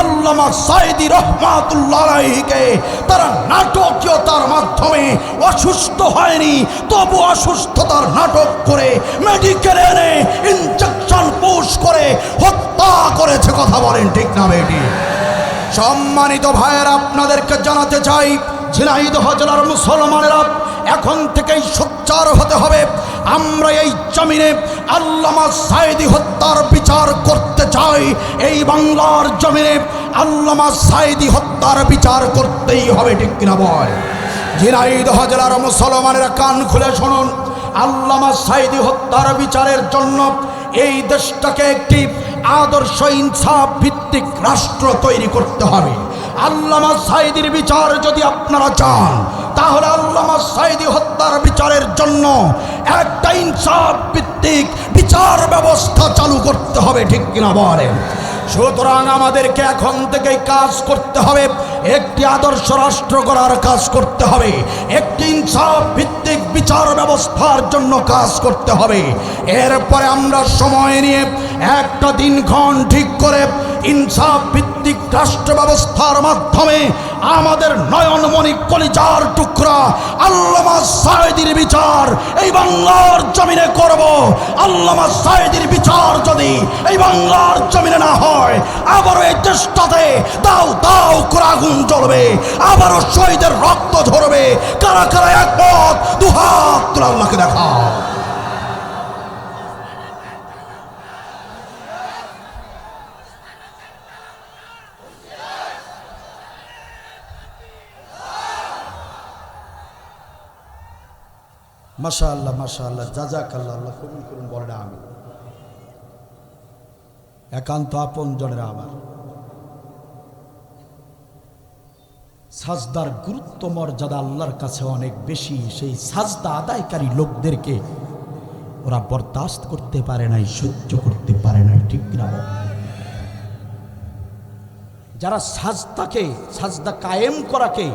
আল্লামা সাঈদী রহমাতুল্লাহ আলাইহিকে তারা নাটকীয়তার মাধ্যমে অসুস্থ হয়নি, তবু অসুস্থতার নাটক করে মেডিকেলে এনে ইনজেকশন পুশ করে হত্যা করেছে। কথা বলেন ঠিক না বেটি? সম্মানিত ভাইয়েরা, আপনাদেরকে জানাতে চাই ঝিনাইদহ জেলার মুসলমানেরা এখন থেকেই সোচ্চার হতে হবে। আমরা এই জমিনে আল্লামা সাঈদী হত্যার বিচার করতে চাই। এই বাংলার জমিনে আল্লামা সাঈদী হত্যার বিচার করতেই হবে, ঠিক কিনা বল? ঝিনাইদহ জেলার মুসলমানেরা কান খুলে শুনুন, আল্লামা সাঈদী হত্যার বিচারের জন্য এই দেশটাকে একটি আদর্শ ইনসাফ ভিত্তিক রাষ্ট্র তৈরি করতে হবে। আল্লামা সাঈদীর বিচার যদি আপনারা চান, তাহলে আল্লামা সাঈদী হত্যার বিচারের জন্য একটা ইনসাফ ভিত্তিক বিচার ব্যবস্থা চালু করতে হবে, ঠিক কিনা বলেন? সুতরাং আমাদেরকে এখন থেকেই কাজ করতে হবে, একটি আদর্শ রাষ্ট্র গড়ার কাজ করতে হবে, একটি ইনসাফ ভিত্তিক বিচার ব্যবস্থার জন্য কাজ করতে হবে। এরপরে আমরা সময় নিয়ে একটা দিনক্ষণ ঠিক করে ইনসাফ ভিত্তিক রাষ্ট্র ব্যবস্থার মাধ্যমে আমাদের নয়নমণি কলিজার টুকরা আল্লামা সাঈদীর বিচার এই বাংলার জমিনে করব। আল্লামা সাঈদীর বিচার যদি এই বাংলার জমিনে না হয়, আবারও এই দেশটাতে দাও দাও করে আগুন জ্বলবে, আবারও শহীদের রক্ত ঝরবে। কারা কারা একমত? দুহাত তুলে আল্লাহকে দেখাও। মাশাআল্লাহ মাশাআল্লাহ, জাযাকাল্লাহ, আল্লাহ কবুল করুন। বলেন আমিন। একান্ত আপন জনেরা আমার, সাজদার গুরুত্ব মর্যাদা আল্লাহর কাছে অনেক বেশি। সেই সাজদা আদায়কারী লোকদেরকে ওরা বরদাস্ত করতে পারে নাই, সহ্য করতে পারে নাই, ঠিক না? যারা সাজদা কায়েম করাকে,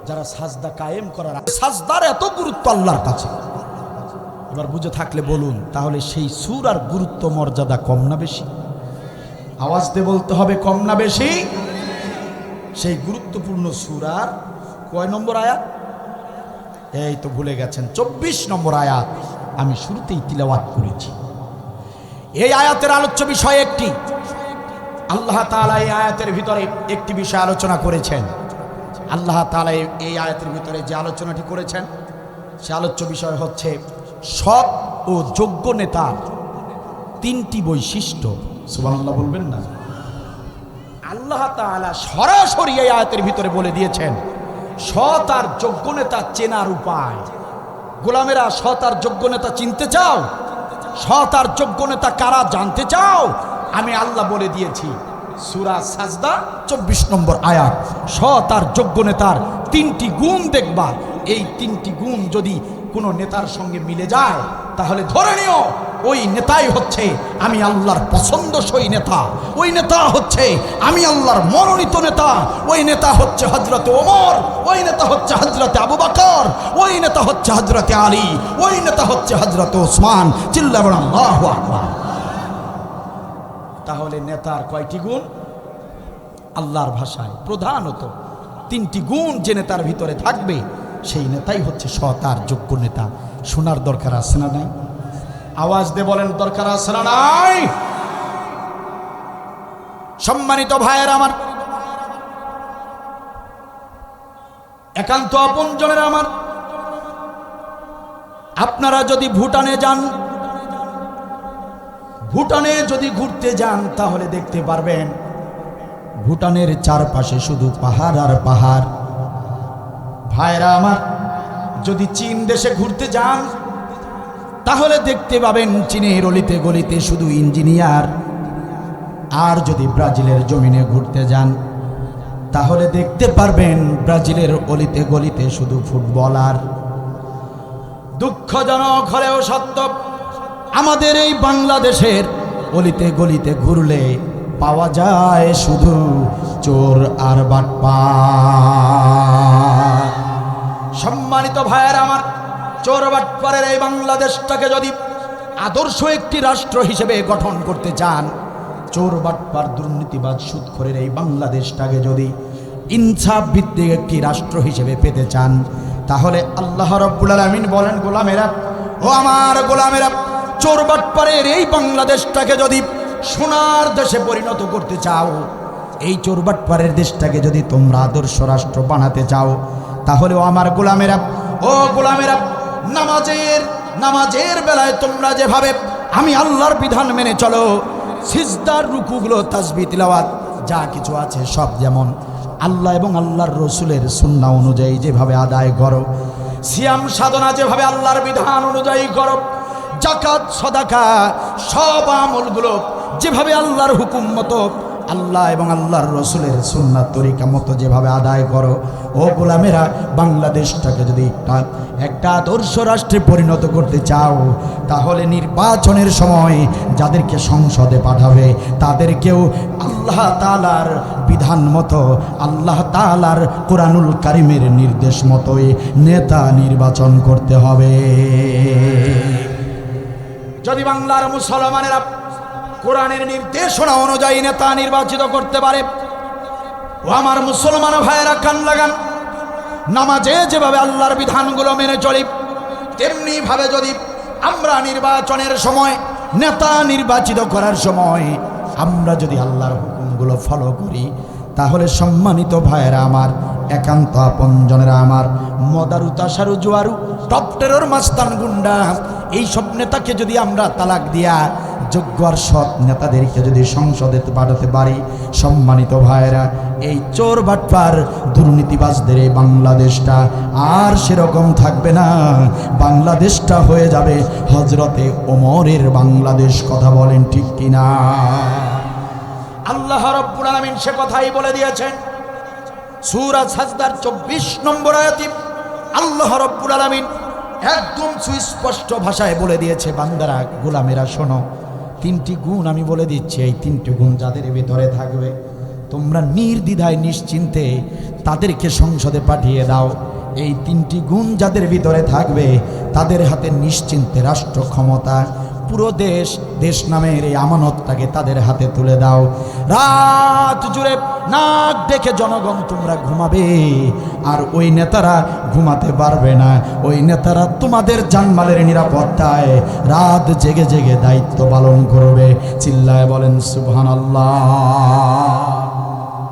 যারা সাজদা কায়েম করার, সাজদার এত গুরুত্ব আল্লাহর কাছে, এবার বুঝে থাকলে বলুন, তাহলে সেই সূরার গুরুত্ব মর্যাদা কম না বেশি? আওয়াজ দিয়ে বলতে হবে, কম না বেশি? সেই গুরুত্বপূর্ণ সূরার কয় নম্বর আয়াত? এই তো ভুলে গেছেন, 24 নম্বর আয়াত আমি শুরুতেই তিলাওয়াত করেছি। এই আয়াতের আলোচ্য বিষয় একটি। আল্লাহ তাআলা এই আয়াতের ভিতরে একটি বিষয় আলোচনা করেছেন। আল্লাহ তাআলা এই আয়াতের ভিতরে যে আলোচনাটি করেছেন, সে আলোচ্য বিষয় হচ্ছে সৎ ও যোগ্য নেতার 3টি বৈশিষ্ট্য। সুবহানাল্লাহ বলবেন না? আল্লাহ তাআলা সরাসরি এই আয়াতের ভিতরে বলে দিয়েছেন সৎ আর যোগ্য নেতা চেনার উপায়। গোলামেরা, সৎ আর যোগ্য নেতা চিনতে চাও? সৎ আর যোগ্য নেতা কারা জানতে চাও? আমি আল্লাহ বলে দিয়েছি, সূরা সাজদা 24 নম্বর আয়াত। সৎ আর যোগ্য নেতার 3টি গুণ দেখবা। এই 3টি গুণ যদি কোনো নেতার সঙ্গে মিলে যায়, তাহলে ধরে নিও ওই নেতাই হচ্ছে আমি আল্লাহর পছন্দসই নেতা, ওই নেতা হচ্ছে আমি আল্লাহর মনোনীত নেতা, ওই নেতা হচ্ছে হযরত ওমর, ওই নেতা হচ্ছে হযরত আবু বকর, ওই নেতা হচ্ছে হযরত আলী, ওই নেতা হচ্ছে হযরত ওসমান। চিল্লাবেন বলেন আল্লাহু আকবার। তাহলে নেতার কয়টি গুণ? আল্লাহর ভাষায় প্রধানত 3টি গুণ যে নেতার ভিতরে থাকবে, সেই নেতাই হচ্ছে সৎ আর যোগ্য নেতা। শোনার দরকার আছে না নাই? আওয়াজ দিয়ে বলেন, দরকার আছে না নাই? সম্মানিত ভাইয়ের আমার, একান্ত আপনজনের আমার, আপনারা যদি ভুটানে যান, ভুটানে যদি ঘুরতে যান, তাহলে দেখতে পারবেন ভুটানের চারপাশে শুধু পাহাড় আর পাহাড়। ভাইরা আমার, যদি চীন দেশে ঘুরতে যান, তাহলে দেখতে পাবেন চীনের অলিতে গলিতে শুধু ইঞ্জিনিয়ার। আর যদি ব্রাজিলের জমিনে ঘুরতে যান, তাহলে দেখতে পারবেন ব্রাজিলের অলিতে গলিতে শুধু ফুটবলার। দুঃখজনক হলেও সত্য, আমাদের এই বাংলাদেশের অলিতে গলিতে ঘুরলে পাওয়া যায় শুধু চোর আর বাটপার। সম্মানিত ভাইয়েরা আমার, চোর বাটপারের এই বাংলাদেশটাকে যদি আদর্শ একটি রাষ্ট্র হিসেবে গঠন করতে চান, চোর বাটপার দুর্নীতিবাজ সুদখোরের এই বাংলাদেশটাকে যদি ইনসাফ ভিত্তিক একটি রাষ্ট্র হিসেবে পেতে চান, তাহলে আল্লাহ রাব্বুল আলামিন বলেন, গোলামেরা, ও আমার গোলামেরা, চোর বাটপারের এই বাংলাদেশটাকে যদি সোনার দেশে পরিণত করতে চাও, এই চোর বাটপারের দেশটাকে যদি তোমরা আদর্শ রাষ্ট্র বানাতে চাও, তাহলে ও আমার গোলামেরা, ও গোলামেরা, নামাজের বেলায় তোমরা যেভাবে আমি আল্লাহর বিধান মেনে চলো, সিজদার রুকুগুলো, তাসবিহ, তিলাওয়াত যা কিছু আছে সব যেমন আল্লাহ এবং আল্লাহর রসুলের সুন্নাহ অনুযায়ী যেভাবে আদায় করো, সিয়াম সাধনা যেভাবে আল্লাহর বিধান অনুযায়ী করো, যাকাত সাদাকা সব আমলগুলো যেভাবে আল্লাহর হুকুম মতো, আল্লাহ এবং আল্লাহর রসুলের সুন্নাত তরিকা মতো যেভাবে আদায় করো, ও গোলামেরা, বাংলাদেশটাকে যদি একটা আদর্শ রাষ্ট্রে পরিণত করতে চাও, তাহলে নির্বাচনের সময় যাদেরকে সংসদে পাঠাবে তাদেরকেও আল্লাহ তাআলার বিধান মতো, আল্লাহ তাআলার কোরআনুল কারীমের নির্দেশ মতোই নেতা নির্বাচন করতে হবে। যদি বাংলার মুসলমানেরা কোরআনের নির্দেশনা অনুযায়ী নেতা নির্বাচিত করতে পারে, ও আমার মুসলমান ভাইয়েরা কান লাগান, নামাজে যেভাবে আল্লাহর বিধানগুলো মেনে চলি, তেমনি ভাবে যদি আমরা নির্বাচনের সময়, নেতা নির্বাচিত করার সময় আমরা যদি আল্লাহর হুকুমগুলো ফলো করি, তাহলে সম্মানিত ভাইয়েরা আমার, একান্ত আপনজনেরা আমার, মদারু তাসারু জোয়ারু টপ টেরর মাস্তান গুন্ডা এইসব নেতাকে যদি আমরা তালাক দিয়া যোগ্য আর সৎ নেতাদেরকে যদি সংসদে পাঠাতে পারি, সম্মানিত ভাইয়েরা, এই চোর বাটপার দুর্নীতিবাজদের এই বাংলাদেশটা আর সেরকম থাকবে না, বাংলাদেশটা হয়ে যাবে হযরতে ওমরের বাংলাদেশ। কথা বলেন ঠিক কিনা? আল্লাহ রাব্বুল আলামিন সে কথাই বলে দিয়েছেন সূরা সাজদার 24 নম্বর আয়াতে। আল্লাহ রাব্বুল আলামিন একদম সুস্পষ্ট ভাষায় বলে দিয়েছে, বান্দারা, গোলামেরা, শোনো, তিনটি গুণ আমি বলে দিচ্ছি, এই তিনটি গুণ যাদের ভিতরে থাকবে তোমরা নির্দ্বিধায় নিশ্চিন্তে তাদেরকে সংসদে পাঠিয়ে দাও। এই তিনটি গুণ যাদের ভিতরে থাকবে তাদের হাতে নিশ্চিন্তে রাষ্ট্র ক্ষমতা, পুরো দেশ নামের এই আমানতটাকে তাদের হাতে তুলে দাও। রাত জুড়ে নাক ডেকে জনগণ তোমরা ঘুমাবে, আর ওই নেতারা ঘুমাতে পারবে না। ওই নেতারা তোমাদের জানমালের নিরাপত্তায় রাত জেগে জেগে দায়িত্ব পালন করবে। চিল্লায় বলেন সুবহানাল্লাহ।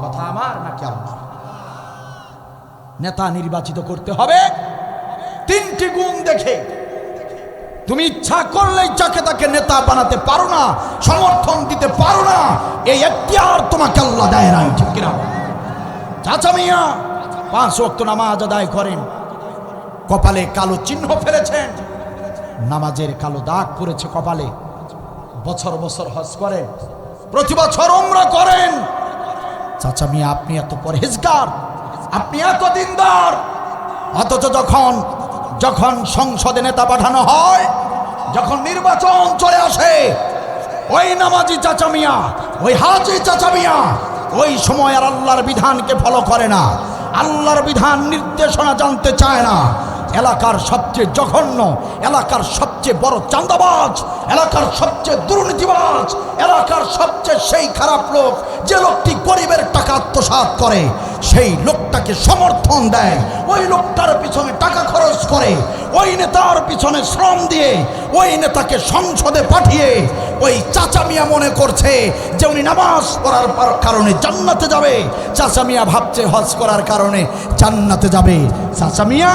কথা আমার নাকি আপনার? নেতা নির্বাচিত করতে হবে তিনটি গুণ দেখে। তুমি ইচ্ছা করলেই যাকে তাকে নেতা বানাতে পারো না, সমর্থন দিতে পারো না, এই এখতিয়ার তোমাকে আল্লাহ দেয় নাই, ঠিক কিনা? চাচা মিয়া 5 ওয়াক্ত নামাজ আদায় করেন, কপালে কালো চিহ্ন ফেলেছেন, নামাজের কালো দাগ পড়েছে কপালে, বছর বছর হজ করেন, প্রতি বছর উমরা করেন। চাচা মিয়া, আপনি এত পরহেজগার, আপনি এত দিনদার, অথচ যখন সংসদে নেতা পাঠানো হয়, যখন নির্বাচন চলে আসে, ওই নামাজি চাচা মিয়া, ওই হাজি চাচা মিয়া ওই সময় আর আল্লাহর বিধানকে ফলো করে না, আল্লাহর বিধান নির্দেশনা জানতে চায় না। এলাকার সবচেয়ে জঘন্য, এলাকার সবচেয়ে বড় চাঁদাবাজ, এলাকার সবচেয়ে দুর্নীতিবাজ, এলাকার সবচেয়ে সেই খারাপ লোক, যে লোকটি গরিবের টাকা আত্মসাৎ করে, সেই লোকটাকে সমর্থন দেয়, ওই লোকটার পিছনে টাকা খরচ করে, ওই নেতার পিছনে শ্রম দিয়ে ওই নেতাকে সংসদে পাঠিয়ে ওই চাচা মিয়া মনে করছে যে উনি নামাজ পড়ার কারণে জান্নাতে যাবে। চাচা মিয়া ভাবছে হজ করার কারণে জান্নাতে যাবে। চাচা মিয়া,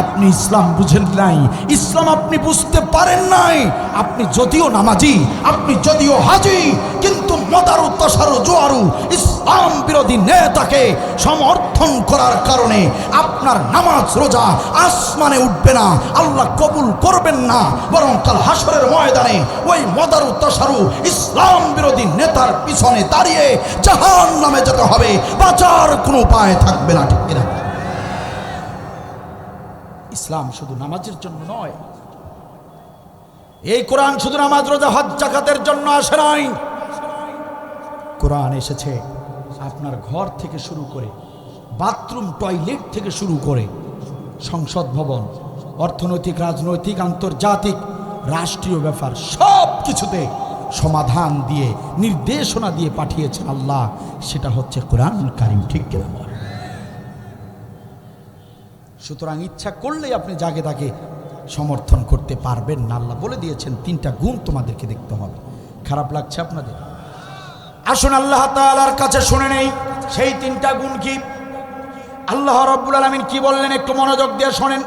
আপনি ইসলাম বুঝেন নাই, ইসলাম আপনি বুঝতে পারেন নাই। আপনি যদিও নামাজি, আপনি যদিও হাজি, কিন্তু মদারু তাসারু জোয়ারু ইসলাম বিরোধী নেতাকে সমর্থন করার কারণে আপনার নামাজ রোজা আসমানে উঠবে না, আল্লাহ কবুল করবেন না, বরং কাল হাসরের ময়দানে ওই মদারু তাসারু ইসলাম বিরোধী নেতার পিছনে দাঁড়িয়ে জাহান্নামে যেতে হবে, বাঁচার কোনো উপায় থাকবে না, ঠিক কিনা? ইসলাম শুধু নামাজের জন্য নয়, এই কোরআন শুধু নামাজ রোজা হজ যাকাতের জন্য আসে নাই। কোরআন এসেছে আপনার ঘর থেকে শুরু করে বাথরুম টয়লেট থেকে শুরু করে সংসদ ভবন, অর্থনৈতিক, রাজনৈতিক, আন্তর্জাতিক, রাষ্ট্রীয় ব্যাপার সব কিছুতে সমাধান দিয়ে নির্দেশনা দিয়ে পাঠিয়েছেন আল্লাহ, সেটা হচ্ছে কোরআনুল কারীম। ঠিক কিনা বল? সুতরাং ইচ্ছা করলেই আপনি যাকে তাকে সমর্থন করতে পারবেন না। আল্লাহ বলে দিয়েছেন 3টা গুণ তোমাদেরকে দেখতে হবে। খারাপ লাগছে আপনাদের? আসুন আল্লাহ তাআলার কাছে শুনে নেই সেই 3টা গুণ কি। আল্লাহ রাব্বুল আলামিন কি বললেন একটু মনোযোগ দিয়ে শোনেন।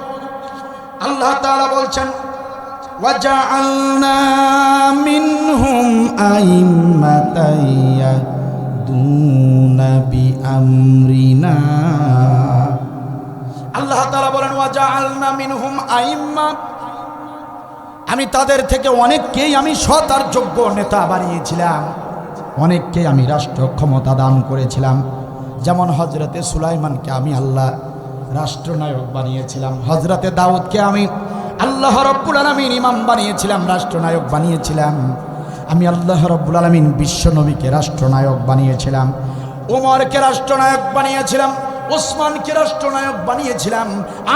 আল্লাহ তাআলা বলছেন, ওয়াজআলনা মিনহুম আইম্মাতান ইয়াহদুনা বিআমরিনা। আল্লাহ তাআলা বলেন, ওয়াজআলনা মিনহুম আইম্মা, আমি তাদের থেকে অনেককেই আমি সৎ আর যোগ্য নেতা বানিয়েছিলাম, অনেককেই আমি রাষ্ট্র ক্ষমতা দান করেছিলাম। যেমন হজরতে সুলাইমানকে আমি আল্লাহ রাষ্ট্রনায়ক বানিয়েছিলাম, হজরতে দাউদকে আমি আল্লাহ রাব্বুল আলামিন ইমাম বানিয়েছিলাম, রাষ্ট্রনায়ক বানিয়েছিলাম। আমি আল্লাহ রাব্বুল আলামিন বিশ্ব নবীকে রাষ্ট্রনায়ক বানিয়েছিলাম, ওমরকে রাষ্ট্রনায়ক বানিয়েছিলাম, ওসমানকে রাষ্ট্রনায়ক বানিয়েছিলাম,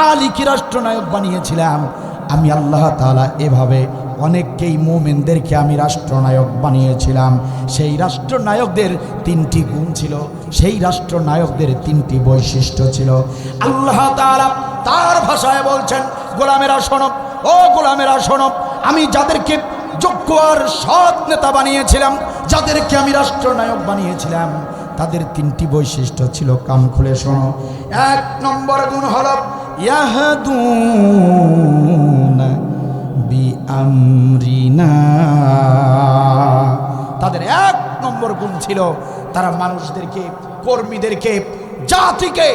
আলীকে রাষ্ট্রনায়ক বানিয়েছিলাম। আমি আল্লাহ তাআলা এভাবে অনেককেই মুমিনদেরকে আমি রাষ্ট্রনায়ক বানিয়েছিলাম। সেই রাষ্ট্রনায়কদের 3টি গুণ ছিল, সেই রাষ্ট্রনায়কদের 3টি বৈশিষ্ট্য ছিল। আল্লাহ তাআলা তার ভাষায় বলছেন, গোলামেরা শোনো, ও গোলামেরা শোনো, আমি যাদেরকে যোগ্য আর সৎ নেতা বানিয়েছিলাম, যাদেরকে আমি রাষ্ট্রনায়ক বানিয়েছিলাম, তাদের 3টি বৈশিষ্ট্য ছিল। কান খুলে শোনো। 1 নম্বর গুণ হলো ইয়াহদুনা বিআমরিনা। তাদের 1 নম্বর গুণ ছিল তারা মানুষদেরকে, কর্মীদেরকে, জাতিকে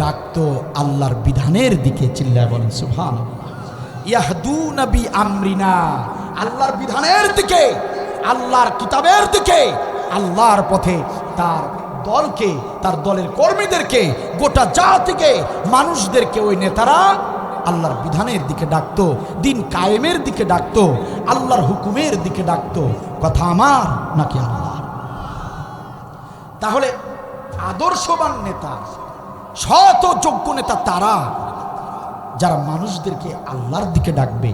ডাকতো আল্লাহর বিধানের দিকে। চিল্লায় বলেন সুবহানাল্লাহ। ইয়াহদুনা বিআমরিনা, আল্লাহর বিধানের দিকে, আল্লাহর কিতাবের দিকে, আল্লাহর পথে তার দলকে, তার দলের কর্মীদেরকে, গোটা জাতিকে, মানুষদেরকে ওই নেতারা আল্লাহর বিধানের দিকে ডাকতো, দিন কায়েমের দিকে ডাকতো, আল্লাহর হুকুমের দিকে ডাকতো। কথা আমার নাকি আল্লাহ? তাহলে আদর্শবান নেতা, সৎ ও যোগ্য নেতা তারা যারা মানুষদেরকে আল্লাহর দিকে ডাকবে,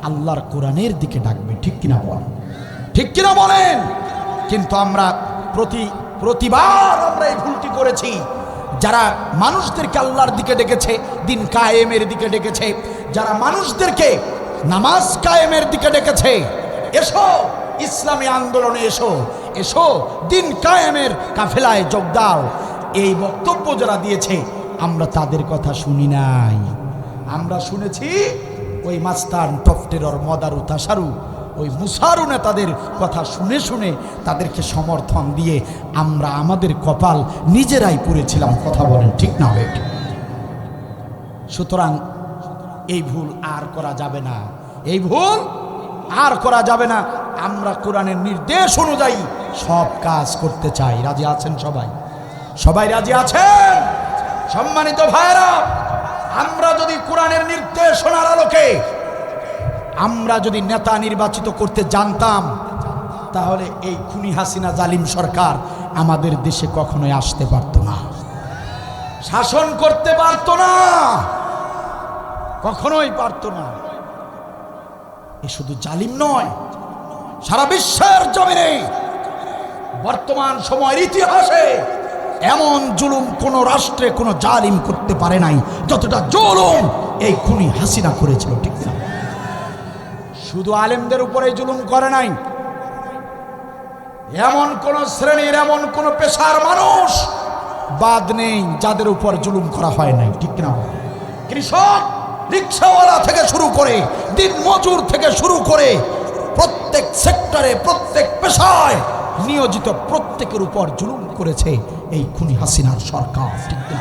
আল্লাহর কোরআনের দিকে ডাকবে। ঠিক কিনা বলেন? ঠিক কিনা বলেন? কিন্তু আমরা প্রতিবার আমরা এই ভুলটি করেছি। যারা মানুষদেরকে আল্লাহর দিকে ডেকেছে, দিন কায়েমের দিকে ডেকেছে, যারা মানুষদেরকে নামাজ কায়েমের দিকে ডেকেছে, এসো ইসলামী আন্দোলনে এসো, এসো দিন কায়েমের কাফেলায় যোগ দাও, এই বক্তব্য যারা দিয়েছে আমরা তাদের কথা শুনি নাই। আমরা শুনেছি ওই মাস্তান, টফটেরর, মদারু, তাসারু, ওই মুসারু নেতাদের কথা শুনে শুনে তাদেরকে সমর্থন দিয়ে আমরা আমাদের কপাল নিজেরাই পুড়েছিলাম। কথা বলেন ঠিক না? সুতরাং এই ভুল আর করা যাবে না, এই ভুল আর করা যাবে না। আমরা কোরআনের নির্দেশ অনুযায়ী সব কাজ করতে চাই। রাজি আছেন সবাই? সবাই রাজি আছেন? সম্মানিত ভাইরা, আমরা যদি কোরআনের নির্দেশনার আলোকে আমরা যদি নেতা নির্বাচিত করতে জানতাম, তাহলে এই খুনি হাসিনা জালিম সরকার আমাদের দেশে কখনোই আসতে পারত না, শাসন করতে পারত না, কখনোই পারত না। এ শুধু জালিম নয়, সারা বিশ্বের জমিনে বর্তমান সময়ের ইতিহাসে এমন জুলুম কোন রাষ্ট্রে কোন জালিম করতে পারে নাই যতটা জুলুম এই খুনি হাসিনা করেছিল। ঠিক না? শুধু আলেমদের উপরে জুলুম করে নাই, এমন কোন শ্রেণীর, এমন কোন পেশার মানুষ বাদ নেই যাদের উপর জুলুম করা হয় নাই। ঠিক না? কৃষক, রিক্সাওয়ালা থেকে শুরু করে, দিন মজুর থেকে শুরু করে, প্রত্যেক সেক্টরে, প্রত্যেক পেশায় নিয়োজিত প্রত্যেকের উপর জুলুম করেছে এই খুনি হাসিনার সরকার। ঠিক না?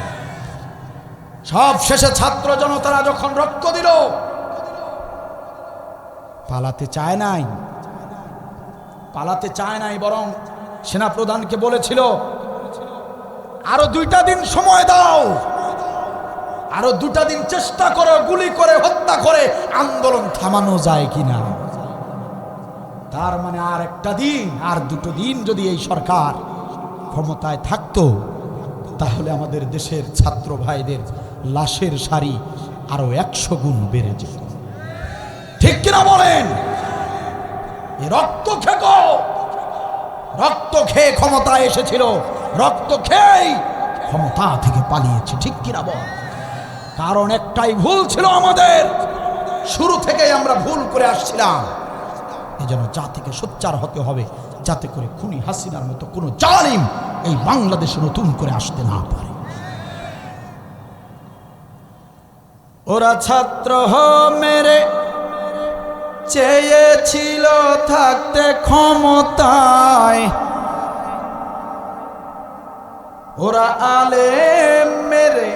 সব শেষে ছাত্র জনতারা যখন রক্ত দিল, পালাতে চায় নাই, পালাতে চায় নাই, বরং সেনাপ্রধানকে বলেছিল আরো 2টা দিন সময় দাও, আরো 2টা দিন চেষ্টা করো, গুলি করে হত্যা করে আন্দোলন থামানো যায় কিনা। তার মানে আর 1টা দিন, আর 2টো দিন যদি এই সরকার ক্ষমতায় থাকতো তাহলে আমাদের দেশের ছাত্র ভাইদের লাশের সারি আরো 100 গুণ বেড়ে যেত। ঠিক কিনা বলেন? রক্ত খেয়ে ক্ষমতায় এসেছিল, রক্ত খেয়ে ক্ষমতা থেকে পালিয়েছে। ঠিক কিনা বল? কারণ একটাই ভুল ছিল আমাদের, শুরু থেকেই আমরা ভুল করে আসছিলাম। এজন্য জাতিকে সোচ্চার হতে হবে, যাতে করে খুনি হাসিনার মতো কোনো জালিম এই বাংলাদেশে নতুন করে আসতে না পারে। ওরা ছাত্র মেরে চেয়েছিল থাকতে ক্ষমতায়, ওরা আলেম মেরে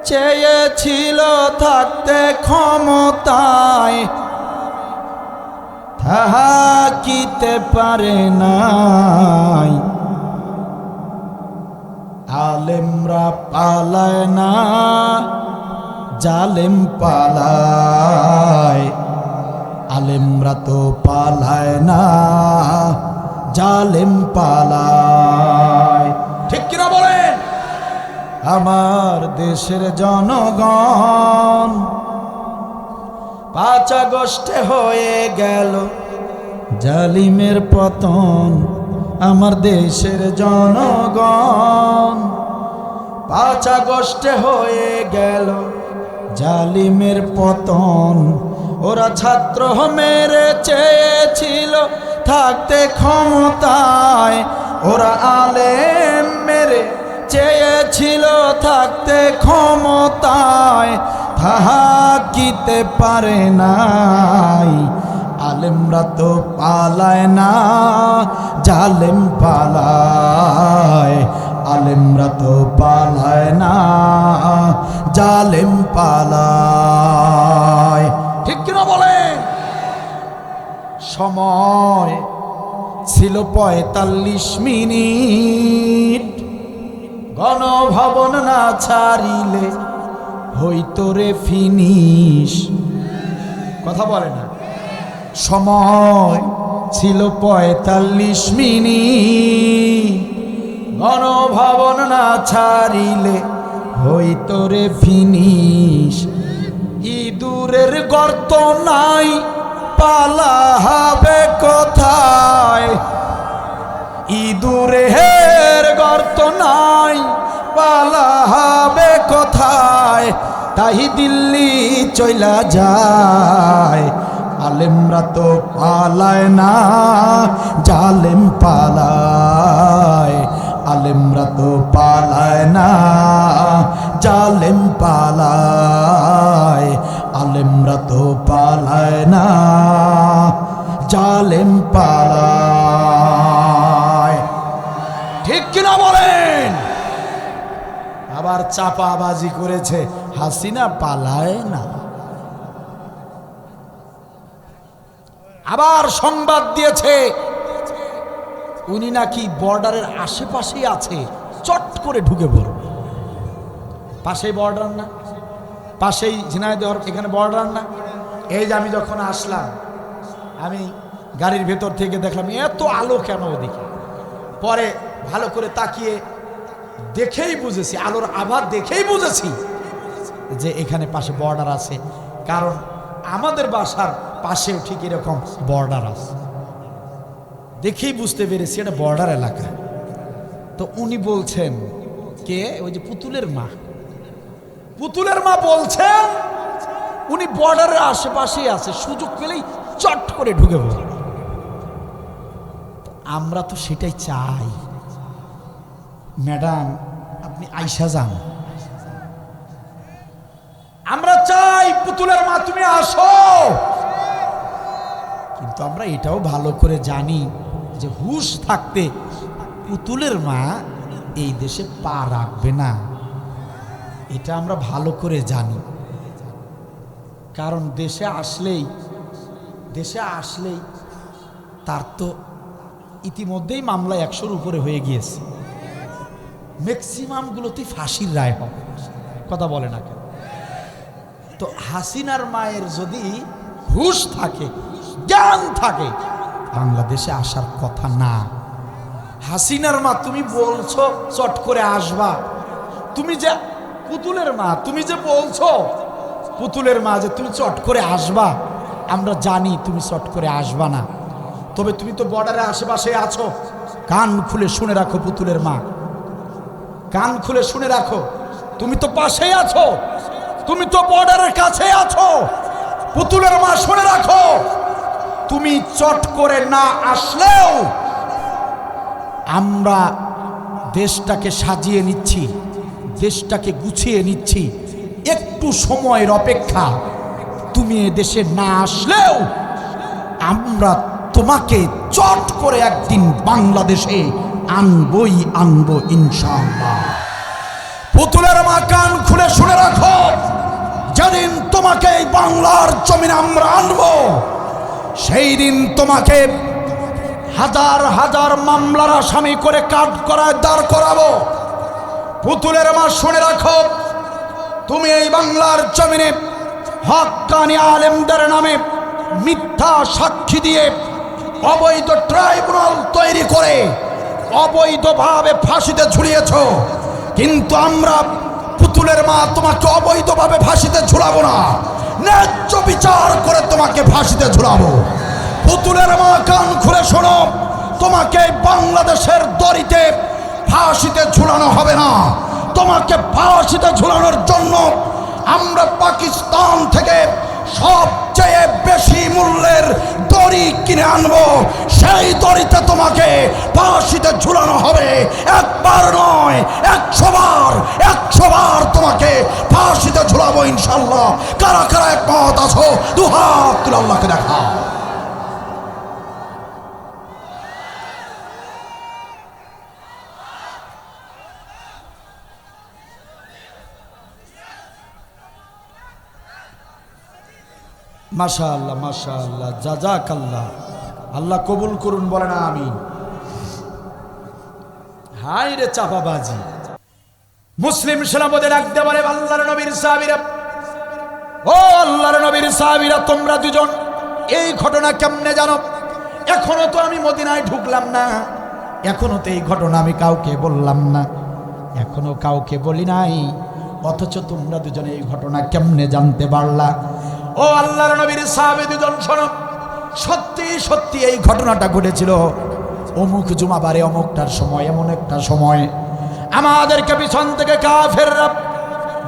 চেয়েছিল থাকতে ক্ষমতায়, থাকিতে পারে নাই। আলেমরা পালায় না, জালেম পালায়। আলেমরা তো পালায় না, জালেম পালায়। ঠিক কিনা বলেন? আমার দেশের জনগণ 5 আগস্টে হয়ে গেল জালিমের পতন। আমার দেশের জনগণ 5 আগস্টে হয়ে গেল জালিমের পতন। ওরা ছাত্র মেরে চেয়েছিল থাকতে ক্ষমতায়, ওরা আলেম মেরে চেয়েছিল থাকতে ক্ষমতায়, থাকিতে পারে নাই। আলেমরা তো পালায় না, জালেম পালায়। আলেমরা তো পালায় না, জালেম পালায়। ঠিক কিনা বলেন? সময় ছিল 45 মিনিট, গণভবন না ছাড়িলে হইতো রে ফিনিশ। কথা বলে না? সময় ছিল 45 মিনিট, গণভবন না ছাড়িলে হইতো রে ফিনিশ। ইঁদুরের গর্ত নাই, পালা হবে কোথায়? ইঁদুরের গর্ত নাই, পালা হবে কোথায়? তাই দিল্লি চইলা যায়। আলেমরা তো পালায় না, জালেম পালায়। আলেমরা তো পালায় না, জালেম পালায়। আলেমরা তো পালায় না, জালেম পালায়। ঠিক কিনা বলেন? আবার চাপাবাজি করেছে, হাসিনা পালায় না। আবার সংবাদ দিয়েছে উনি নাকি বর্ডারের আশেপাশেই আছে, চট করে ঢুকে পড়বে। পাশেই বর্ডার না? পাশেই ঝিনাইদহ, এখানে বর্ডার না? এই যে আমি যখন আসলাম, আমি গাড়ির ভেতর থেকে দেখলাম এত আলো কেন ওদিকে। পরে ভালো করে তাকিয়ে দেখেই বুঝেছি, আলোর আভার দেখেই বুঝেছি যে এখানে পাশে বর্ডার আছে। কারণ আমাদের বাসার পাশেও ঠিক এরকম বর্ডার আছে, দেখেই বুঝতে পেরেছি এটা বর্ডার এলাকা। তো উনি বলছেন, কে? ওই যে পুতুলের মা, পুতুলের মা বলছেন উনি বর্ডারের আশেপাশেই আছে, সুযোগ পেলেই চট করে ঢুকে পড়বে। আমরা তো সেটাই চাই। ম্যাডাম আপনি আইসা যান, আমরা চাই পুতুলের মা তুমি আসো। কিন্তু আমরা এটাও ভালো করে জানি যে হুশ থাকতে পুতুলের মা এই দেশে পা রাখবে না। এটা আমরা ভালো করে জানি। কারণ দেশে আসলেই তার তো ইতিমধ্যেই মামলা 100-র উপরে হয়ে গিয়েছে। ম্যাক্সিমাম গুলোতে ফাঁসির রায় হবে। কথা বলে না কেন? তো হাসিনার মায়ের যদি হুশ থাকে, জ্ঞান থাকে, বাংলাদেশে আসার কথা না। হাসিনার মা তুমি বলছো চট করে আসবা, তুমি যে পুতুলের মা, তুমি যে বলছো পুতুলের মা যে তুমি চট করে আসবা, আমরা জানি তুমি চট করে আসবা না। তবে তুমি তো বর্ডারের আশেপাশে আছো, কান খুলে শুনে রাখো পুতুলের মা, কান খুলে শুনে রাখো, তুমি তো পাশেই আছো, তুমি তো বর্ডারের কাছে আছো। পুতুলের মা শুনে রাখো, তুমি চট করে না আসলেও আমরা দেশটাকে সাজিয়ে নিচ্ছি, দেশটাকে গুছিয়ে নিচ্ছি। একটু সময়ের অপেক্ষা, তুমি এ দেশে না আসলেও আমরা তোমাকে চট করে একদিন বাংলাদেশে আনবই আনবো ইনশাআল্লাহ। পুতুলের মা কান খুলে শুনে রাখো, যেদিন তোমাকে এই বাংলার জমিনে আমরা আনবো, সেই দিন তোমাকে হাজার হাজার মামলার আসামি করে কাঠগড়ায় দাঁড় করাবো। পুতুলের মা শুনে রাখো, তুমি এই বাংলার জমিনে হক্কানি আলেমদের নামে মিথ্যা সাক্ষী দিয়ে অবৈধ ট্রাইব্যুনাল তৈরি করে অবৈধভাবে ফাঁসিতে ঝুলিয়েছ, কিন্তু আমরা পুতুলের মা তোমাকে অবৈধভাবে ফাঁসিতে ঝুলাবো না, ন্যায্য বিচার করে তোমাকে ফাঁসিতে ঝুলাবো। পুতুলের মা কান খুলে শোনো, তোমাকে বাংলাদেশের দড়িতে ফাঁসিতে ঝুলানো হবে না, তোমাকে ফাঁসিতে ঝুলানোর জন্য আমরা পাকিস্তান থেকে সবচেয়ে বেশি মূল্যের দড়ি কিনে আনবো, সেই দড়িতে তোমাকে ফাঁসিতে ঝুলানো হবে। একবার নয়, 100 বার, 100 বার তোমাকে ফাঁসিতে ঝুলাবো ইনশাআল্লাহ। কারা কারা একমত আছো? দুহাত তুলে আল্লাহকে দেখাও। মাশাআল্লাহ, মাশাআল্লাহ, জাযাকাল্লাহ, আল্লাহ কবুল করুন, বলে না আমিন। হাই রে চাপাবাজি। মুসলিম সেনাপতি ডাকতে বলে, আল্লাহর নবীর সাহাবীরা, ও আল্লাহর নবীর সাহাবীরা, তোমরা দুজন এই ঘটনা কেমনে জানো? এখনো তো আমি মদিনায় ঢুকলাম না, এখনো তো এই ঘটনা আমি কাউকে বললাম না, এখনো কাউকে বলি নাই, অথচ তোমরা দুজনে এই ঘটনা কেমনে জানতে পারলা? ও আল্লাহর নবীর সাহাবী দুজন শোনো, সত্যি সত্যি এই ঘটনাটা ঘটেছিল অমুক জুমাবারে অমুকটার সময়, এমন একটা সময় আমাদেরকে পিছন থেকে কাফেররা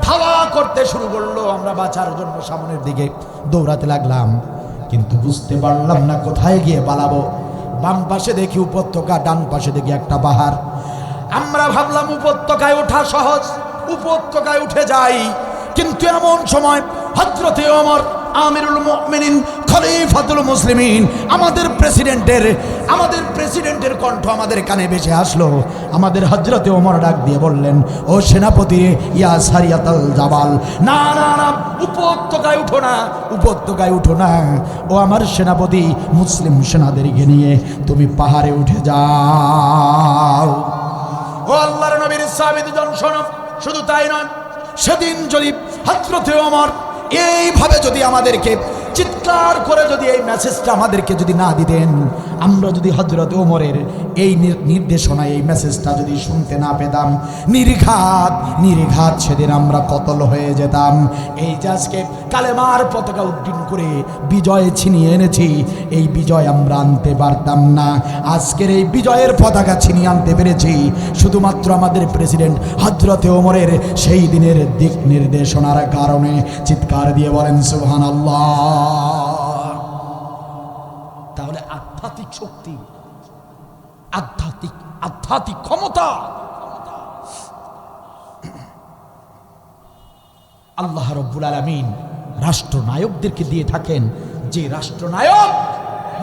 ধাওয়া করতে শুরু করলো। আমরা বাঁচার জন্য সামনের দিকে দৌড়াতে লাগলাম, কিন্তু বুঝতে পারলাম না কোথায় গিয়ে পালাবো। বাম পাশে দেখি উপত্যকা, ডান পাশে দেখি একটা পাহাড়। আমরা ভাবলাম উপত্যকায় ওঠা সহজ, উপত্যকায় উঠে যাই, কিন্তু এমন সময় হযরতে ওমর আমিরুল মুমিনিন খলিফাতুল মুসলিমিন, আমাদের প্রেসিডেন্টের কণ্ঠ আমাদের কানে ভেসে আসলো। আমাদের হযরতে ওমর ডাক দিয়ে বললেন, ও সেনাপতি, ইয়া সারিয়াতাল জাবাল, না না না, উপত্যকায় উঠো না, উপত্যকায় উঠো না, ও আমার সেনাপতি, মুসলিম সেনাদেরকে নিয়ে তুমি পাহাড়ে উঠে যাও। ও আল্লাহর নবীর সাহাবী দুজন শোনো, শুধু তাই নয়, সেদিন যদি হযরতে ওমর এইভাবে যদি আমাদেরকে চিৎকার করে যদি এই মেসেজটা আমাদেরকে যদি না দিতেন, আমরা যদি হযরত ওমরের এই নির্দেশনা, এই মেসেজটা যদি শুনতে না পেতাম, নির্ঘাত সেদিন আমরা কতল হয়ে যেতাম। এই যে আজকে কালেমার পতাকা উড্ডীন করে বিজয় ছিনিয়ে এনেছি, এই বিজয় আমরা আনতে পারতাম না। আজকের এই বিজয়ের পতাকা ছিনিয়ে আনতে পেরেছি শুধুমাত্র আমাদের প্রেসিডেন্ট হযরতে ওমরের সেই দিনের দিক নির্দেশনার কারণে। চিৎকার দিয়ে বলেন সুবহানাল্লাহ। তাহলে আধ্যাত্মিক শক্তি, আধ্যাত্মিক ক্ষমতা আল্লাহ রাব্বুল আলামিন রাষ্ট্রনায়কদেরকে দিয়ে থাকেন। যে রাষ্ট্রনায়ক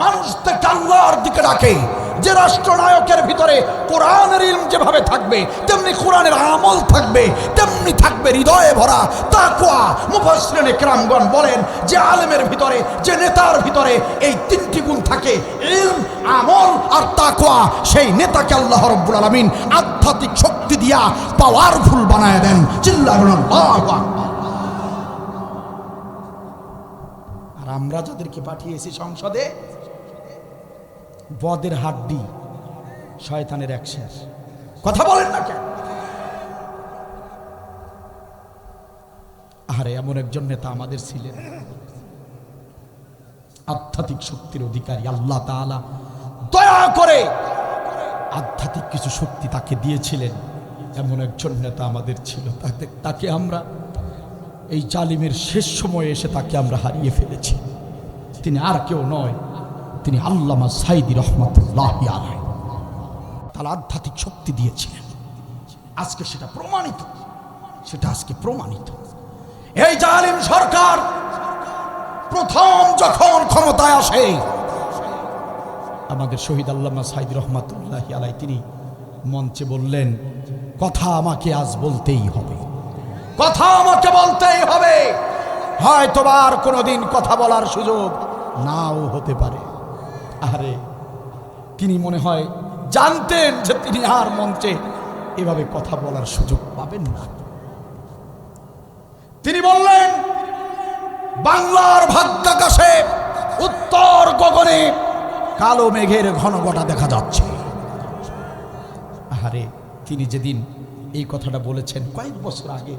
মানুষদেরকে আল্লাহর দিকে ডাকে, যে রাষ্ট্রনায়কের ভিতরে কোরআনের ইলম যেভাবে থাকবে, তেমনি কোরআনের আমল থাকবে, তেমনি থাকবে হৃদয়ে ভরা তাকওয়া। মুফাসসিরিনে কেরামগণ বলেন, যে আলেমের ভিতরে, যে নেতার ভিতরে এই তিনটি গুণ থাকে, ইলম, আমল আর তাকওয়া, সেই নেতাকে আল্লাহ রাব্বুল আলামিন আধ্যাত্মিক শক্তি দিয়া পাওয়ারফুল বানায় দেন। চিল্লাবেন আল্লাহু আকবার। আর আমরা যাদেরকে পাঠিয়েছি সংসদে, বদের হাড্ডি, শয়তানের এক শের। কথা বলেন না কেন? আরে এমন একজন নেতা আমাদের ছিলেন, আধ্যাত্মিক শক্তির অধিকারী। আল্লাহ তাআলা দয়া করে আধ্যাত্মিক কিছু শক্তি তাকে দিয়েছিলেন। এমন একজন নেতা আমাদের ছিল, তাকে আমরা এই জালিমের শেষ সময়ে এসে তাকে আমরা হারিয়ে ফেলেছি। তিনি আর কেউ নয়, তিনি আল্লামা সাঈদী রহমাতুল্লাহি আলাইহি। তার আধ্যাত্মিক শক্তি দিয়েছিলেন, আজকে সেটা প্রমাণিত, সেটা আজকে প্রমাণিত। এই জালিম সরকার প্রথম যখন ক্ষমতায় আসে, আমাদের শহীদ আল্লামা সাঈদী রহমাতুল্লাহি আলাইহি তিনি মঞ্চে বললেন, কথা আমাকে আজ বলতেই হবে, কথা আমাকে বলতেই হবে। হয়তো আর কোনোদিন কথা বলার সুযোগ নাও হতে পারে। আরে তিনি মনে হয় জানতেন যে তিনি আর মঞ্চে এভাবে কথা বলার সুযোগ পাবেন না। তিনি বললেন, বাংলার ভাগ্যাকাশে উত্তর গগনে কালো মেঘের ঘনঘটা দেখা যাচ্ছে। আরে তিনি যেদিন এই কথাটা বলেছেন কয়েক বছর আগে,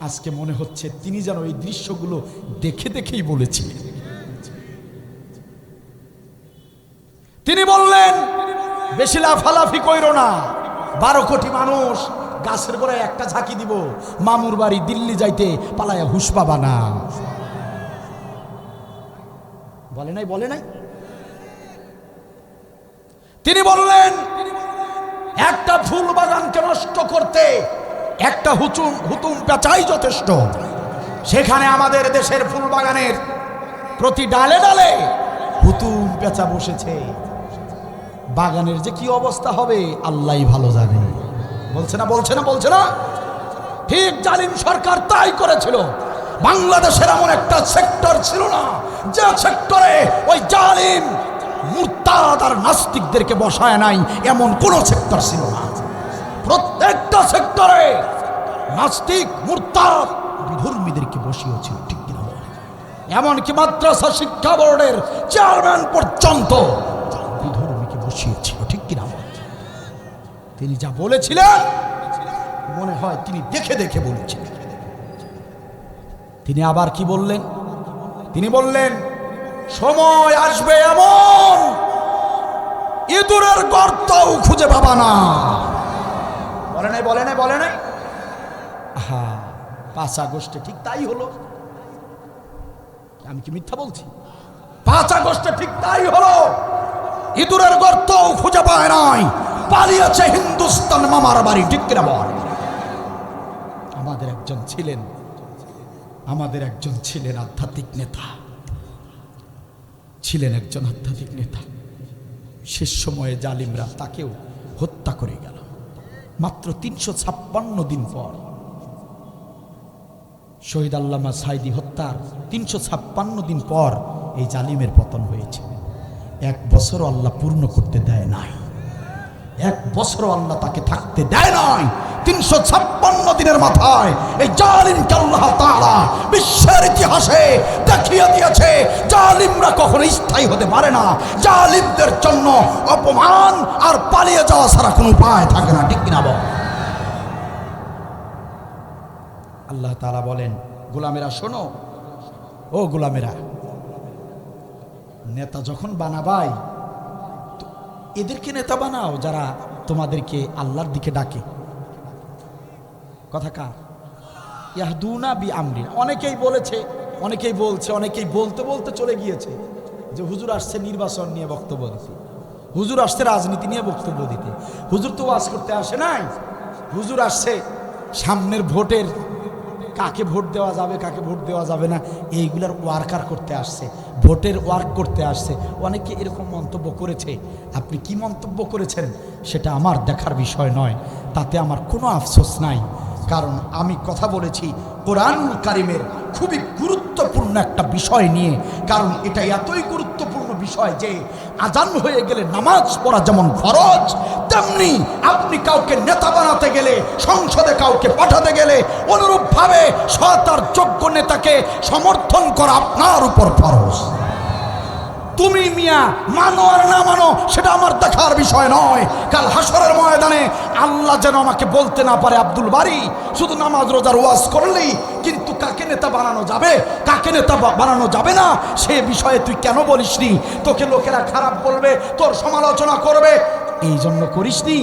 আজকে মনে হচ্ছে তিনি যেন এই দৃশ্যগুলো দেখে দেখেই বলেছিলেন। তিনি বললেন, বেশি লাফালাফি কইরো না, 12 কোটি মানুষ গাছের গোড়ায় একটা ঝাঁকি দিব, মামুর বাড়ি দিল্লি যাইতে পালায়া হুশ পাবা না। বলে নাই, বলে নাই? তিনি বললেন, একটা ফুল বাগানকে নষ্ট করতে একটা হুতুম পেঁচাই যথেষ্ট। সেখানে আমাদের দেশের ফুল বাগানের প্রতি ডালে ডালে হুতুম পেঁচা বসেছে। বাগানের যে কি অবস্থা হবে আল্লাহই ভালো জানে। বলছে না, বলছে না, বলছে না? ঠিক জালিম সরকার তাই করেছিল। বাংলাদেশের এমন একটা সেক্টর ছিল না যে সেক্টরে ওই জালিম মুরতাদ আর নাস্তিকদেরকে বসায় নাই, এমন কোন সেক্টর ছিল না। প্রত্যেকটা সেক্টরে নাস্তিক, মুরতাদ, বিধর্মীদেরকে বসিয়েছিল, ঠিক কিনা? এমনকি মাদ্রাসা শিক্ষা বোর্ডের চেয়ারম্যান পর্যন্ত বিধর্মীকে বসিয়েছিল, ঠিক কিনা? তিনি যা বলেছিলেন মনে হয় তিনি দেখে দেখে বলেছিলেন। তিনি আবার কি বললেন? তিনি বললেন, সময় আসবে এমন ইঁদুরের গর্তও খুঁজে পাবা না। বলে নাই, বলে নাই, বলে নাই? হ্যাঁ, 5 আগস্টে ঠিক তাই হলো। আমি কি মিথ্যা বলছি? 5 আগস্টে ঠিক তাই হলো। ইঁদুরের গর্তও খুঁজে পায় নাই, পালিয়েছে হিন্দুস্তান মামার বাড়ি, ঠিক কিনা বল? আমাদের একজন ছিলেন আধ্যাত্মিক নেতা, ছিলেন একজন আধ্যাত্মিক নেতা। শেষ সময়ে জালিমরা তাকেও হত্যা করে গেল। মাত্র 356 দিন পর, শহীদ আল্লামা সাঈদী হত্যার 356 দিন পর এই জালিমের পতন হয়েছে। 1 বছরও আল্লাহ পূর্ণ করতে দেয় নাই, 1 বছরও আল্লাহ তাকে থাকতে দেয় নাই। 356 দিনের মাথায় এই জালিমকে আল্লাহ তাআলা বিশ্বের ইতিহাসে দেখিয়ে দিয়েছে জালিমরা কখনো স্থায়ী হতে পারে না। জালিমদের জন্য অপমান আর পালিয়ে যাওয়া ছাড়া কোনো উপায় থাকে না, ঠিক কিনা বল? আল্লাহ তাআলা বলেন, গোলামেরা শোনো, ও গোলামেরা, নেতা যখন বানাবাই এদেরকে নেতা বানাও যারা তোমাদেরকে আল্লাহর দিকে ডাকে। কথা কার? ইয়াহদুনা বি আমরি। অনেকেই বলেছে, অনেকেই বলছে, অনেকেই বলতে বলতে চলে গিয়েছে যে হুজুর আসছে নির্বাচন নিয়ে বক্তব্য দিতে, হুজুর আসছে রাজনীতি নিয়ে বক্তব্য দিতে। হুজুর তো ওয়াজ করতে আসে নাই, হুজুর আসছে সামনের ভোটের কাকে ভোট দেওয়া যাবে, কাকে ভোট দেওয়া যাবে না, এইগুলার ওয়ার্কার করতে আসছে, ভোটের ওয়ার্ক করতে আসছে। অনেকে এরকম মন্তব্য করেছে। আপনি কি মন্তব্য করেছেন সেটা আমার দেখার বিষয় নয়, তাতে আমার কোনো আফসোস নাই। কারণ আমি কথা বলেছি কোরআনুল কারীমের খুবই গুরুত্বপূর্ণ একটা বিষয় নিয়ে। কারণ এটা এতই গুরুত্বপূর্ণ বিষয় যে আজান হয়ে গেলে নামাজ পড়া যেমন ফরজ, তেমনি আপনি কাউকে নেতা বানাতে গেলে, সংসদে কাউকে পাঠাতে গেলে অনুরূপভাবে সৎ আর যোগ্য নেতাকে সমর্থন করা আপনার উপর ফরজ। তুমি মিয়া মানো আর না মানো সেটা আমার দেখার বিষয় নয়। কাল হাসরের ময়দানে আল্লাহ যেন আমাকে বলতে না পারে আব্দুল বারী শুধু নামাজ রোজার ওয়াজ করলেই, কিন্তু কাকে নেতা বানানো যাবে কাকে নেতা বানানো যাবে না সে বিষয়ে তুই কেন বলিসনি? তোকে লোকেরা খারাপ বলবে, তোর সমালোচনা করবে, এই জন্য করিসনি।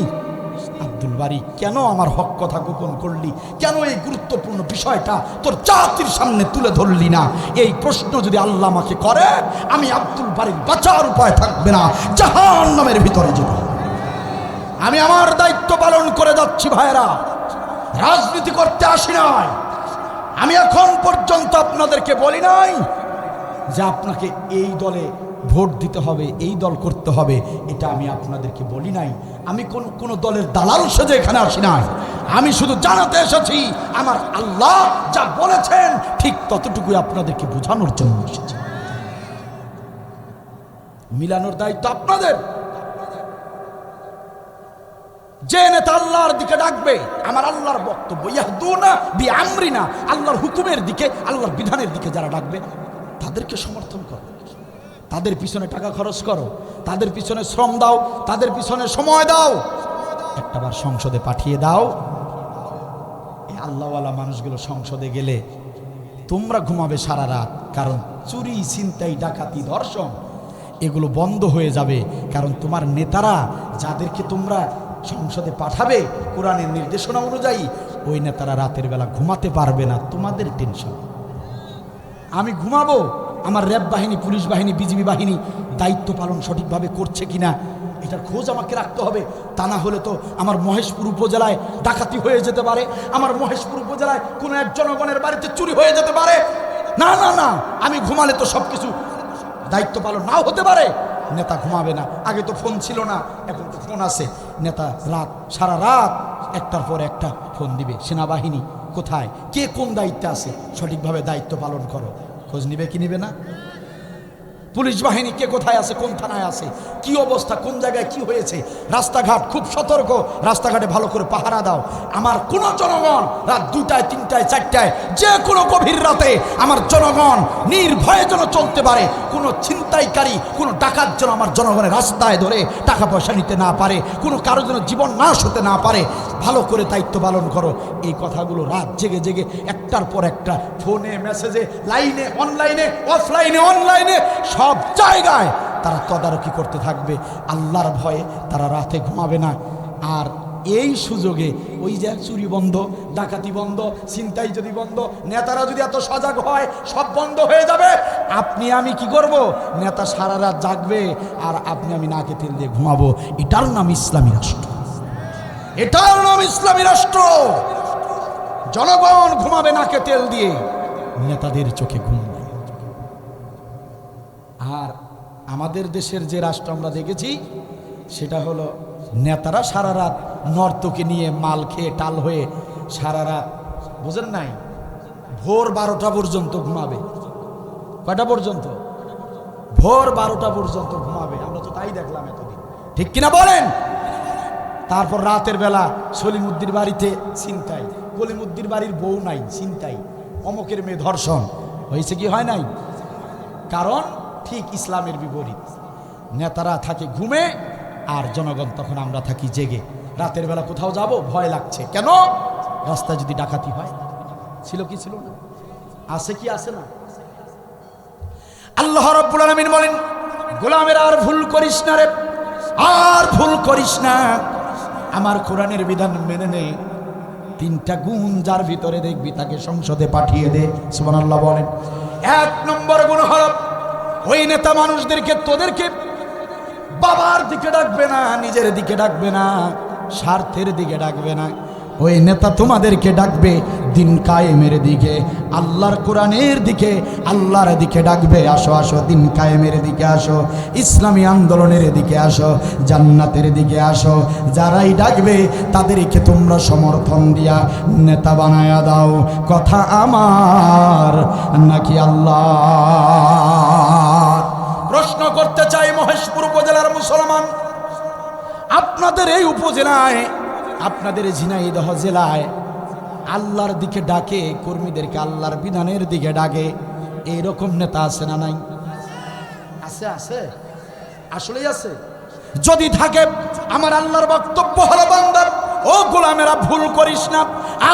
আব্দুল বারী কেন আমার হক কথা গোপন করলি? কেন এই গুরুত্বপূর্ণ বিষয়টা তোর জাতির সামনে তুলে ধরলি না? এই প্রশ্ন যদি আল্লাহ আমাকে করে, আমি আব্দুল বারীর বাঁচার উপায় থাকবে না, জাহান্নামের ভিতরে যাব। আমি আমার দায়িত্ব পালন করে যাচ্ছি ভাইরা, রাজনীতি করতে আসি নাই। আমি এখন পর্যন্ত আপনাদেরকে বলি নাই যে আপনাকে এই দলে ভোট দিতে হবে, এই দল করতে হবে, এটা আমি আপনাদেরকে বলি নাই। আমি কোন দলের দালাল সেজে এখানে আসি নাই। আমি শুধু জানাতে এসেছি আমার আল্লাহ যা বলেছেন ঠিক ততটুকুই আপনাদেরকে বোঝানোর জন্য এসেছি। মিলানোর দায়িত্ব আপনাদের। যে নেতা আল্লাহর দিকে ডাকবে, আমার আল্লাহর বক্তব্য ইয়াহদুনা বিআমরিনা, আল্লাহর হুকুমের দিকে, আল্লাহর বিধানের দিকে যারা ডাকবে তাদেরকে সমর্থন করো, তাদের পিছনে টাকা খরচ করো, তাদের পিছনে শ্রম দাও, তাদের পিছনে সময় দাও, একটাবার সংসদে পাঠিয়ে দাও। এই আল্লাহওয়ালা মানুষগুলো সংসদে গেলে তোমরা ঘুমাবে সারা রাত, কারণ চুরি ছিনতাই ডাকাতি ধর্ষণ এগুলো বন্ধ হয়ে যাবে। কারণ তোমার নেতারা যাদেরকে তোমরা সংসদে পাঠাবে কোরআনের নির্দেশনা অনুযায়ী, ওই নেতারা রাতের বেলা ঘুমাতে পারবে না, তোমাদের টেনশন। আমি ঘুমাবো, আমার র্যাব বাহিনী, পুলিশ বাহিনী, বিজিবি বাহিনী দায়িত্ব পালন সঠিকভাবে করছে কিনা এটার খোঁজ আমাকে রাখতে হবে। তা না হলে তো আমার মহেশপুর উপজেলায় ডাকাতি হয়ে যেতে পারে, আমার মহেশপুর উপজেলায় কোনো এক জনগণের বাড়িতে চুরি হয়ে যেতে পারে। না না না, আমি ঘুমালে তো সব কিছু দায়িত্ব পালন নাও হতে পারে। নেতা ঘুমাবে না, আগে তো ফোন ছিল না, এখন তো ফোন আছে। নেতা সারা রাত একটার পর একটা ফোন দিবে, সেনাবাহিনী কোথায়, কে কোন দায়িত্বে আছে, সঠিকভাবে দায়িত্ব পালন করো। খোঁজ নিবে কি নিবে না? পুলিশ বাহিনী কে কোথায় আছে, কোন থানায় আছে, কি অবস্থা, কোন জায়গায় কি হয়েছে, রাস্তাঘাট খুব সতর্ক, রাস্তাঘাটে ভালো করে পাহারা দাও। আমার কোন জনগণ রাত 2টায় 3টায় 4টায় যে কোনো গভীর রাতে আমার জনগণ নির্ভয়ে যেন চলতে পারে, কোনো ছিনতাইকারী, কোনো ডাকাত যেন আমার জনগণের রাস্তায় ধরে টাকা পয়সা নিতে না পারে, কোনো কারো যেন জীবন নাশ হতে না পারে, ভালো করে দায়িত্ব পালন করো। এই কথাগুলো রাত জেগে জেগে একটার পর একটা ফোনে, মেসেজে, লাইনে, অনলাইনে, অফলাইনে, অনলাইনে সব জায়গায় তারা তদারকি করতে থাকবে। আল্লাহর ভয়ে তারা রাতে ঘুমাবে না। আর এই সুযোগে ওই যে চুরি বন্ধ, ডাকাতি বন্ধ, ছিনতাই যদি বন্ধ, নেতারা যদি এত সজাগ হয় সব বন্ধ হয়ে যাবে। আপনি আমি কি করব? নেতা সারা রাত জাগবে আর আপনি আমি নাকে তেল দিয়ে ঘুমাবো। এটার নাম ইসলামী রাষ্ট্র, এটার নাম ইসলামী রাষ্ট্র। জনগণ ঘুমাবে নাকে তেল দিয়ে, নেতাদের চোখে ঘুম নেই। আর আমাদের দেশের যে রাষ্ট্র আমরা দেখেছি সেটা হলো নেতারা সারা রাত নর্তকে নিয়ে মাল খেয়ে টাল হয়ে সারা রাত, বুঝেন নাই, ভোর 12টা পর্যন্ত ঘুমাবে। কয়টা পর্যন্ত? ভোর 12টা পর্যন্ত ঘুমাবে। আমরা তো তাই দেখলাম এতদিন, ঠিক কিনা বলেন? তারপর রাতের বেলা সলিমুদ্দির বাড়িতে ছিনতাই, কলিমুদ্দির বাড়ির বউ নাই, ছিনতাই, অমকের মেয়ে ধর্ষণ হয়েছে কি হয় নাই? কারণ ঠিক ইসলামের বিপরীত। নেতারা থাকে ঘুমে আর জনগণ তখন আমরা থাকি জেগে। রাতের বেলা কোথাও যাব ভয় লাগছে, কেন? রাস্তায় যদি ডাকাতি হয়। ছিল কি ছিল না? আছে কি আছে না? আল্লাহ রাব্বুল আলামিন বলেন, গোলামের আর ভুল করিস না রে, আর ভুল করিস না, আমার কোরআনের বিধান মেনে নে। 3টা গুণ যার ভিতরে দেখবি তাকে সংসদে পাঠিয়ে দে। সুবহানাল্লাহ বলেন। 1 নম্বর গুণ হলো ওই নেতা মানুষদেরকে, তোদেরকে বাবার দিকে ডাকবে না, নিজের দিকে ডাকবে না, স্বার্থের দিকে ডাকবে না। ওই নেতা তোমাদেরকে ডাকবে দিন কায়েমের দিকে, আল্লাহর কোরআনের দিকে, আল্লাহর দিকে ডাকবে। আসো আসো, দিন কায়েমের দিকে আসো, ইসলামী আন্দোলনের দিকে আসো, জান্নাতের দিকে আসো। যারাই ডাকবে তাদেরকে তোমরা সমর্থন দিয়া নেতা বানায়া দাও। কথা আমার নাকি আল্লাহ? প্রশ্ন করতে চাই মহেশপুর উপজেলার মুসলমান, আপনাদের এই উপজেলায়, আপনাদের ঝিনাইদহ জেলায় আল্লাহর দিকে ডাকে, কর্মীদেরকে আল্লাহর বিধানের দিকে ডাকে, এইরকম নেতা আছে না নাই? আছে আছে, আসলেই আছে। যদি থাকে আমার আল্লাহর বক্তব্য হলো বান্দা ও গোলামেরা ভুল করিস না,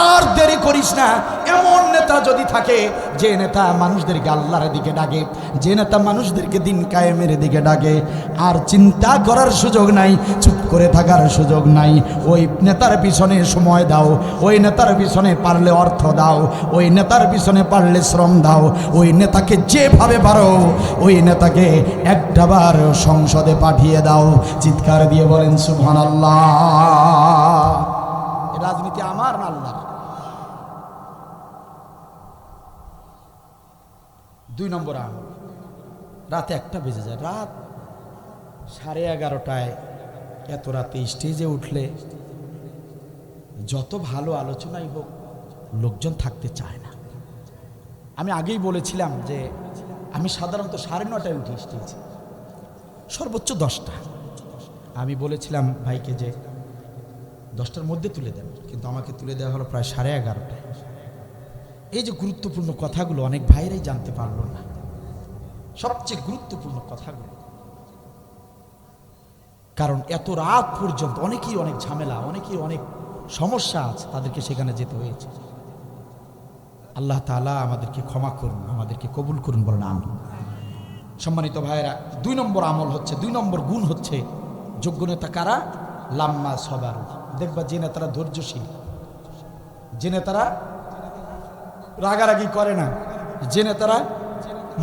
আর দেরি করিস না। এমন নেতা যদি থাকে যে নেতা মানুষদেরকে আল্লাহর দিকে ডাকে, যে নেতা মানুষদেরকে দিন কায়েমের দিকে ডাকে, আর চিন্তা করার সুযোগ নাই, চুপ করে থাকার সুযোগ নাই, ওই নেতার পিছনে সময় দাও, ওই নেতার পিছনে পারলে অর্থ দাও, ওই নেতার পিছনে পারলে শ্রম দাও, ওই নেতাকে যেভাবে পারো ওই নেতাকে একটাবার সংসদে পাঠিয়ে দাও। চিৎকার দিয়ে বলেন সুবহানাল্লাহ। রাজনীতি আমার না আল্লাহর। 2 নম্বর আমল, রাতে 1টা বেজে যায়, রাত 11:30টায় এত রাতে স্টেজে উঠলে যত ভালো আলোচনাই হোক লোকজন থাকতে চায় না। আমি আগেই বলেছিলাম যে আমি সাধারণত 9:30টায় উঠি স্টেজে, সর্বোচ্চ 10টা। আমি বলেছিলাম ভাইকে যে 10টার মধ্যে তুলে দেন, কিন্তু আমাকে তুলে দেওয়া হলো প্রায় 11:30টায়। এই যে গুরুত্বপূর্ণ কথাগুলো অনেক ভাইরাই জানতে পারলো না, সবচেয়ে গুরুত্বপূর্ণ কথাগুলো, কারণ এত রাত পর্যন্ত অনেকেই অনেক ঝামেলা, অনেকেই অনেক সমস্যা আছে, তাদেরকে সেখানে যেতে হয়েছে। আল্লাহ তাআলা আমাদেরকে ক্ষমা করুন, আমাদেরকে কবুল করুন, বলেন আমিন। সম্মানিত ভাইয়েরা, 2 নম্বর আমল হচ্ছে, 2 নম্বর গুণ হচ্ছে যোগ্য নেতা কারা? লাম্মা সবার। দেখবা যে নেতারা ধৈর্যশীল, যে নেতারা রাগারাগি করে না, যে নেতারা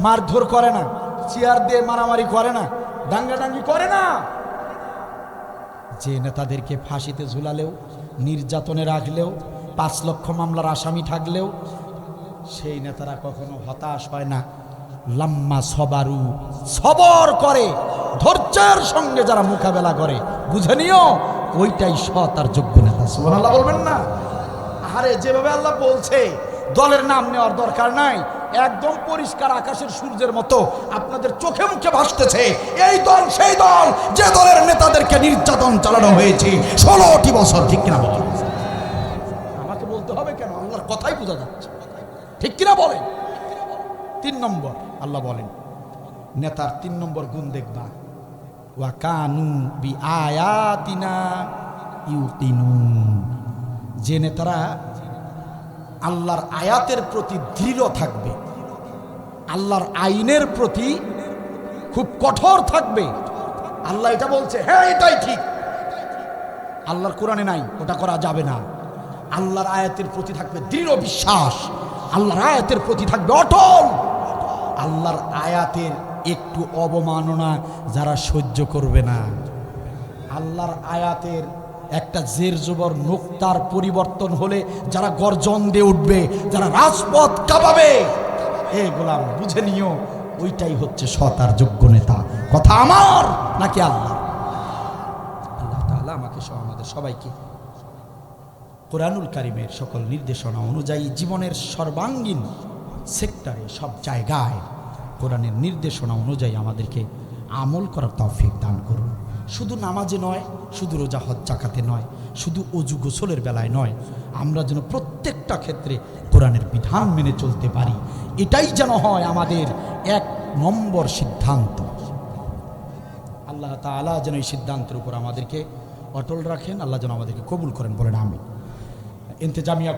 মারধর করে না, চেয়ার দিয়ে মারামারি করে না, দাঙ্গাদাঙ্গি করে না, যে নেতাদেরকে ফাঁসিতে ঝুলালেও, নির্যাতনে রাখলেও, 5 লক্ষ মামলার আসামি থাকলেও সেই নেতারা কখনো হতাশ হয় না। লাম্মা সবারু, সবর করে, ধৈর্যের সঙ্গে যারা মোকাবেলা করে, বুঝে নিও ওইটাই সৎ আর যোগ্য নেতা। সুবহানাল্লাহ বলবেন না? আরে যেভাবে আল্লাহ বলছে, দলের নাম নেওয়ার দরকার নাই, একদম পরিষ্কার আকাশের সূর্যের মতো আপনাদের চোখে মুখে ভাসতেছে এই দল সেই দল যে দলের নেতাদেরকে নির্যাতন চালানো হয়েছে 16টি বছর। ঠিক কিনা বলেন? আমাকে বলতে হবে কেন? আল্লাহর কথাই বোঝা যাচ্ছে, ঠিক কিনা বলেন? 3 নম্বর আল্লাহ বলেন নেতার 3 নম্বর গুণ দেখবা, ওয়া কানু বি আয়াতিনা ইউকিনুন। যে নেতারা আল্লাহর আয়াতের প্রতি দৃঢ় থাকবে, আল্লাহর আইনের প্রতি খুব কঠোর থাকবে। আল্লাহ এটা বলছে, হ্যাঁ এটাই ঠিক, আল্লাহর কোরআনে নাই, ওটা করা যাবে না। আল্লাহর আয়াতের প্রতি থাকবে দৃঢ় বিশ্বাস, আল্লাহর আয়াতের প্রতি থাকবে অটল। আল্লাহর আয়াতের একটু অবমাননা যারা সহ্য করবে না, আল্লাহর আয়াতের একটা জের জবর নোক্তার পরিবর্তন হলে যারা গর্জন দিয়ে উঠবে, যারা রাজপথ কাঁপাবে, এ গোলাম বুঝে নিও ওইটাই হচ্ছে সৎ আর যোগ্য নেতা। কথা আমার নাকি আল্লাহ? আল্লাহ তাআলা আমাকে সহ আমাদের সবাইকে কোরআনুল কারীমের সকল নির্দেশনা অনুযায়ী জীবনের সর্বাঙ্গীন সেক্টরে, সব জায়গায় কোরআনের নির্দেশনা অনুযায়ী আমাদেরকে আমল করার তৌফিক দান করুন। শুধু নামাজে নয়, শুধু রোজা হজ জাকাতে নয়, শুধু অজু গোসলের বেলায় নয়, আমরা যেন প্রত্যেকটা ক্ষেত্রে কোরআনের বিধান মেনে চলতে পারি, এটাই যেন হয় আমাদের 1 নম্বর সিদ্ধান্ত। আল্লাহ তাআলা যেন এই সিদ্ধান্তের উপর আমাদেরকে অটল রাখেন, আল্লাহ যেন আমাদেরকে কবুল করেন, বলেন আমিন। ইন্তেজামিয়া